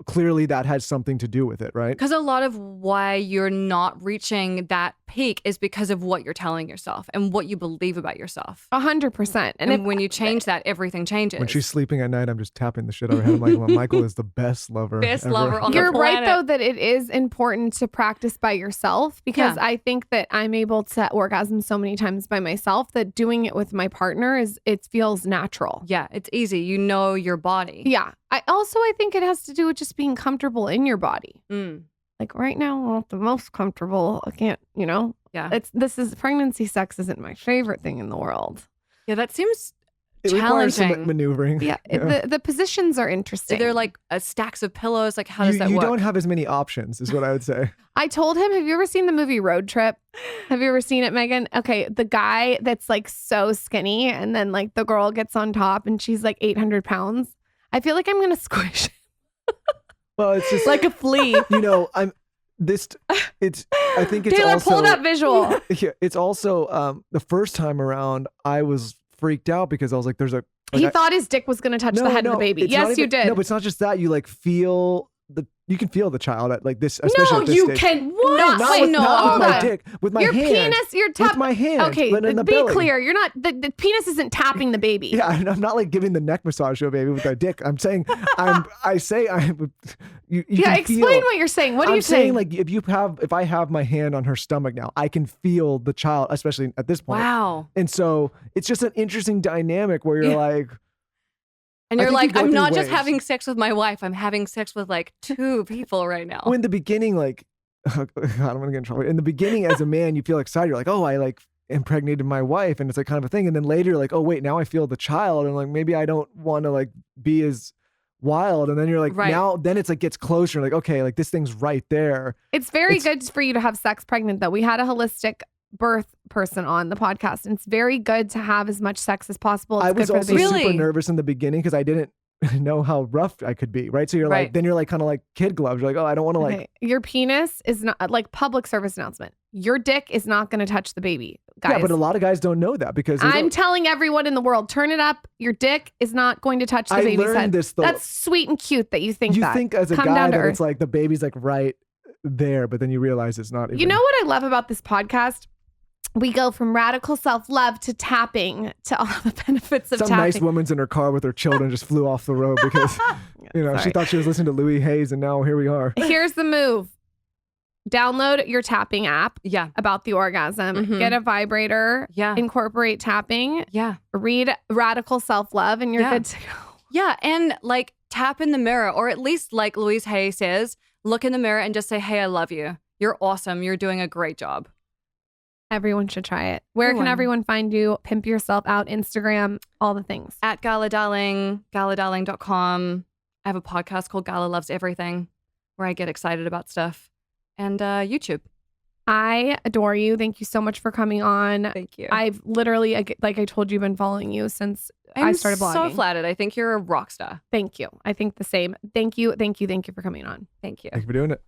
clearly that has something to do with it, right? Because a lot of why you're not reaching that peak is because of what you're telling yourself and what you believe about yourself. 100%. And when you change that, everything changes. When she's sleeping at night, I'm just tapping the shit out of her head. I'm like, well, Michael is the best lover. Best ever. lover on the You're right, planet. though, that it is important to practice by yourself, because I think that I'm able to orgasm so many times by myself that doing it with my partner it feels natural. Yeah, it's easy. You know your body. Yeah. I think it has to do with just being comfortable in your body. Like right now, I'm not the most comfortable. I can't, Yeah. Pregnancy sex isn't my favorite thing in the world. Yeah, that seems It requires challenging. some maneuvering. Yeah. The positions are interesting. They're like stacks of pillows. Like, how does that you work? don't have as many options, is what I would say. I told him, have you ever seen the movie Road Trip? Have you ever seen it, Megan? Okay, the guy that's like so skinny and then like the girl gets on top and she's like 800 pounds. I feel like I'm going to squish Well, it's just like a flea. I think it's Taylor, also, pull that visual. Yeah, it's also the first time around I was freaked out because I was like, He thought his dick was going to touch the head of the baby. it's not Yes, you even- did. No, but it's not just that. You like feel you can feel the child at like this, especially No, at this you stage. can No, not. not Wait, with, no, not with hold my on. dick, with my Your hand. penis, your with my hand. Okay, in the be belly. clear. You're not the penis isn't tapping the baby. Yeah, I'm not like giving the neck massage to a baby with my dick. I'm saying you Yeah, can explain feel, what you're saying. What are I'm you saying? like if I have my hand on her stomach now, I can feel the child, especially at this point. Wow. And so it's just an interesting dynamic where you're like, And I you're think you like, go I'm through not just waves. having sex with my wife. I'm having sex with like 2 people right now. well, in the beginning, like, God, I'm gonna get in trouble. In the beginning, as a man, you feel excited. You're like, oh, I like impregnated my wife, and it's like kind of a thing. And then later, you're like, oh wait, now I feel the child, and like maybe I don't want to like be as wild. And then you're like, now then it's like gets closer. Like, okay, like this thing's right there. It's very good for you to have sex pregnant, though. We had a holistic birth person on the podcast, and it's very good to have as much sex as possible. It's I was good for also the baby. super nervous in the beginning because I didn't know how rough I could be, right? So you're like, then you're like kind of like kid gloves. You're like, oh, I don't want to like. Your penis is not like public service announcement. Your dick is not going to touch the baby, guys. Yeah, but a lot of guys don't know that because I'm telling everyone in the world, turn it up. Your dick is not going to touch the baby's head. This, though. That's sweet and cute that you think that. You think as a Come guy down to that earth. it's like the baby's like right there, but then you realize it's not even. You know what I love about this podcast? We go from radical self-love to tapping to all the benefits of Some tapping. nice woman's in her car with her children just flew off the road because, she thought she was listening to Louis Hayes, and now here we are. Here's the move. Download your tapping app about the orgasm. Get a vibrator. Incorporate tapping. Read Radical Self-Love, and you're good to go. Yeah, and like tap in the mirror, or at least like Louise Hay says, look in the mirror and just say, hey, I love you. You're awesome. You're doing a great job. Everyone should try it. Where can everyone find you? Pimp yourself out, Instagram, all the things. At Gala Darling, galadarling.com. I have a podcast called Gala Loves Everything where I get excited about stuff. And YouTube. I adore you. Thank you so much for coming on. Thank you. I've literally, like I told you, been following you since I started blogging. I'm so flattered. I think you're a rock star. Thank you. I think the same. Thank you. Thank you. Thank you for coming on. Thank you. Thank you for doing it.